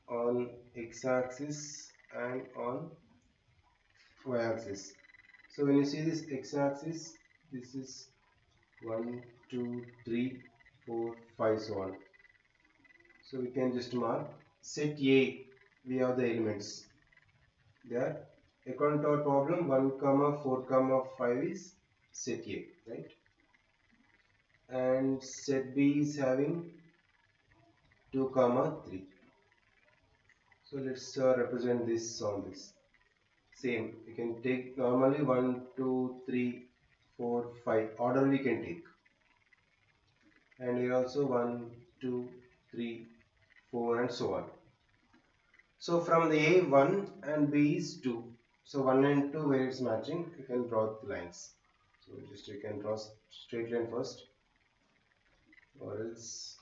on x-axis and on y-axis. So when you see this x-axis, this is 1, 2, 3, 4, 5, so on. So we can just mark set A. We have the elements there. According to our problem, 1, 4, 5 is set A, right? And set B is having 2, 3. So let's represent this on this. Same, we can take normally 1, 2, 3, 4, 5. Order we can take. And here also 1, 2, 3, 4 and so on. So from the A 1 and B is 2. So 1 and 2 where it's matching, you can draw the lines. So just you can draw straight line first, or else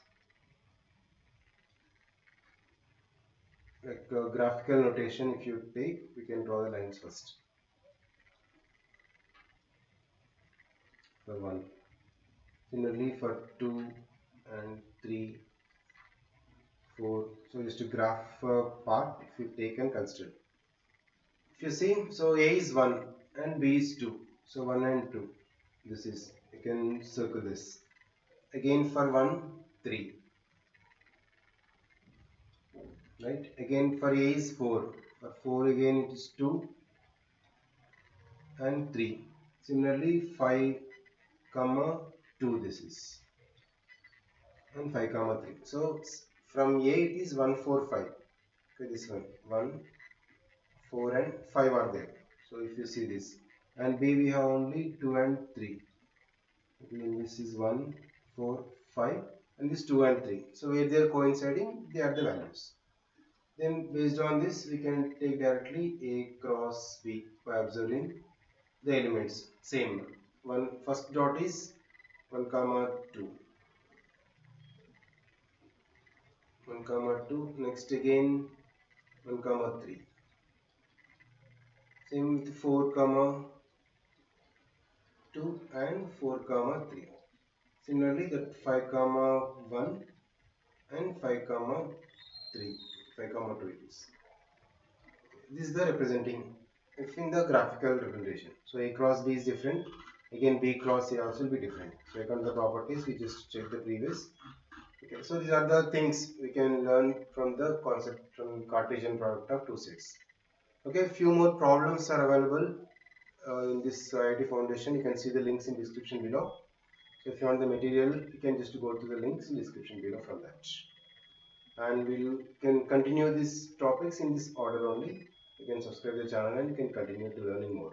like graphical notation if you take, we can draw the lines first. For 1. Similarly for 2 and 3, 4. So just to graph part if you take and consider. If you see, so A is 1 and B is 2. So 1 and 2. This is, you can circle this. Again for 1, 3. Right? Again for A is 4. For 4 again it is 2 and 3. Similarly 5, 2 this is. And 5, 3. So from A it is 1, 4, 5. Okay, this one. 1, 4 and 5 are there. So if you see this. And B we have only 2 and 3. Okay, this is 1, 4, 5 and this 2 and 3. So where they are coinciding, they are the values. Then based on this we can take directly A cross B by observing the elements. Same. First dot is 1, 2. 1, 2. Next again 1, 3. Same with 4, 2 and 4 comma 3. Similarly, that 5 comma 1 and 5 comma 3, 5 comma 2 it is. This is the representing if in the graphical representation. So A cross B is different. Again B cross A also will be different. So according to the properties, we just check the previous. Okay, so these are the things we can learn from the concept from Cartesian product of two sets. Okay, few more problems are available in this IIT Foundation. You can see the links in description below. So if you want the material, you can just go to the links in description below from that. And we can continue these topics in this order only. You can subscribe the channel and you can continue to learning more.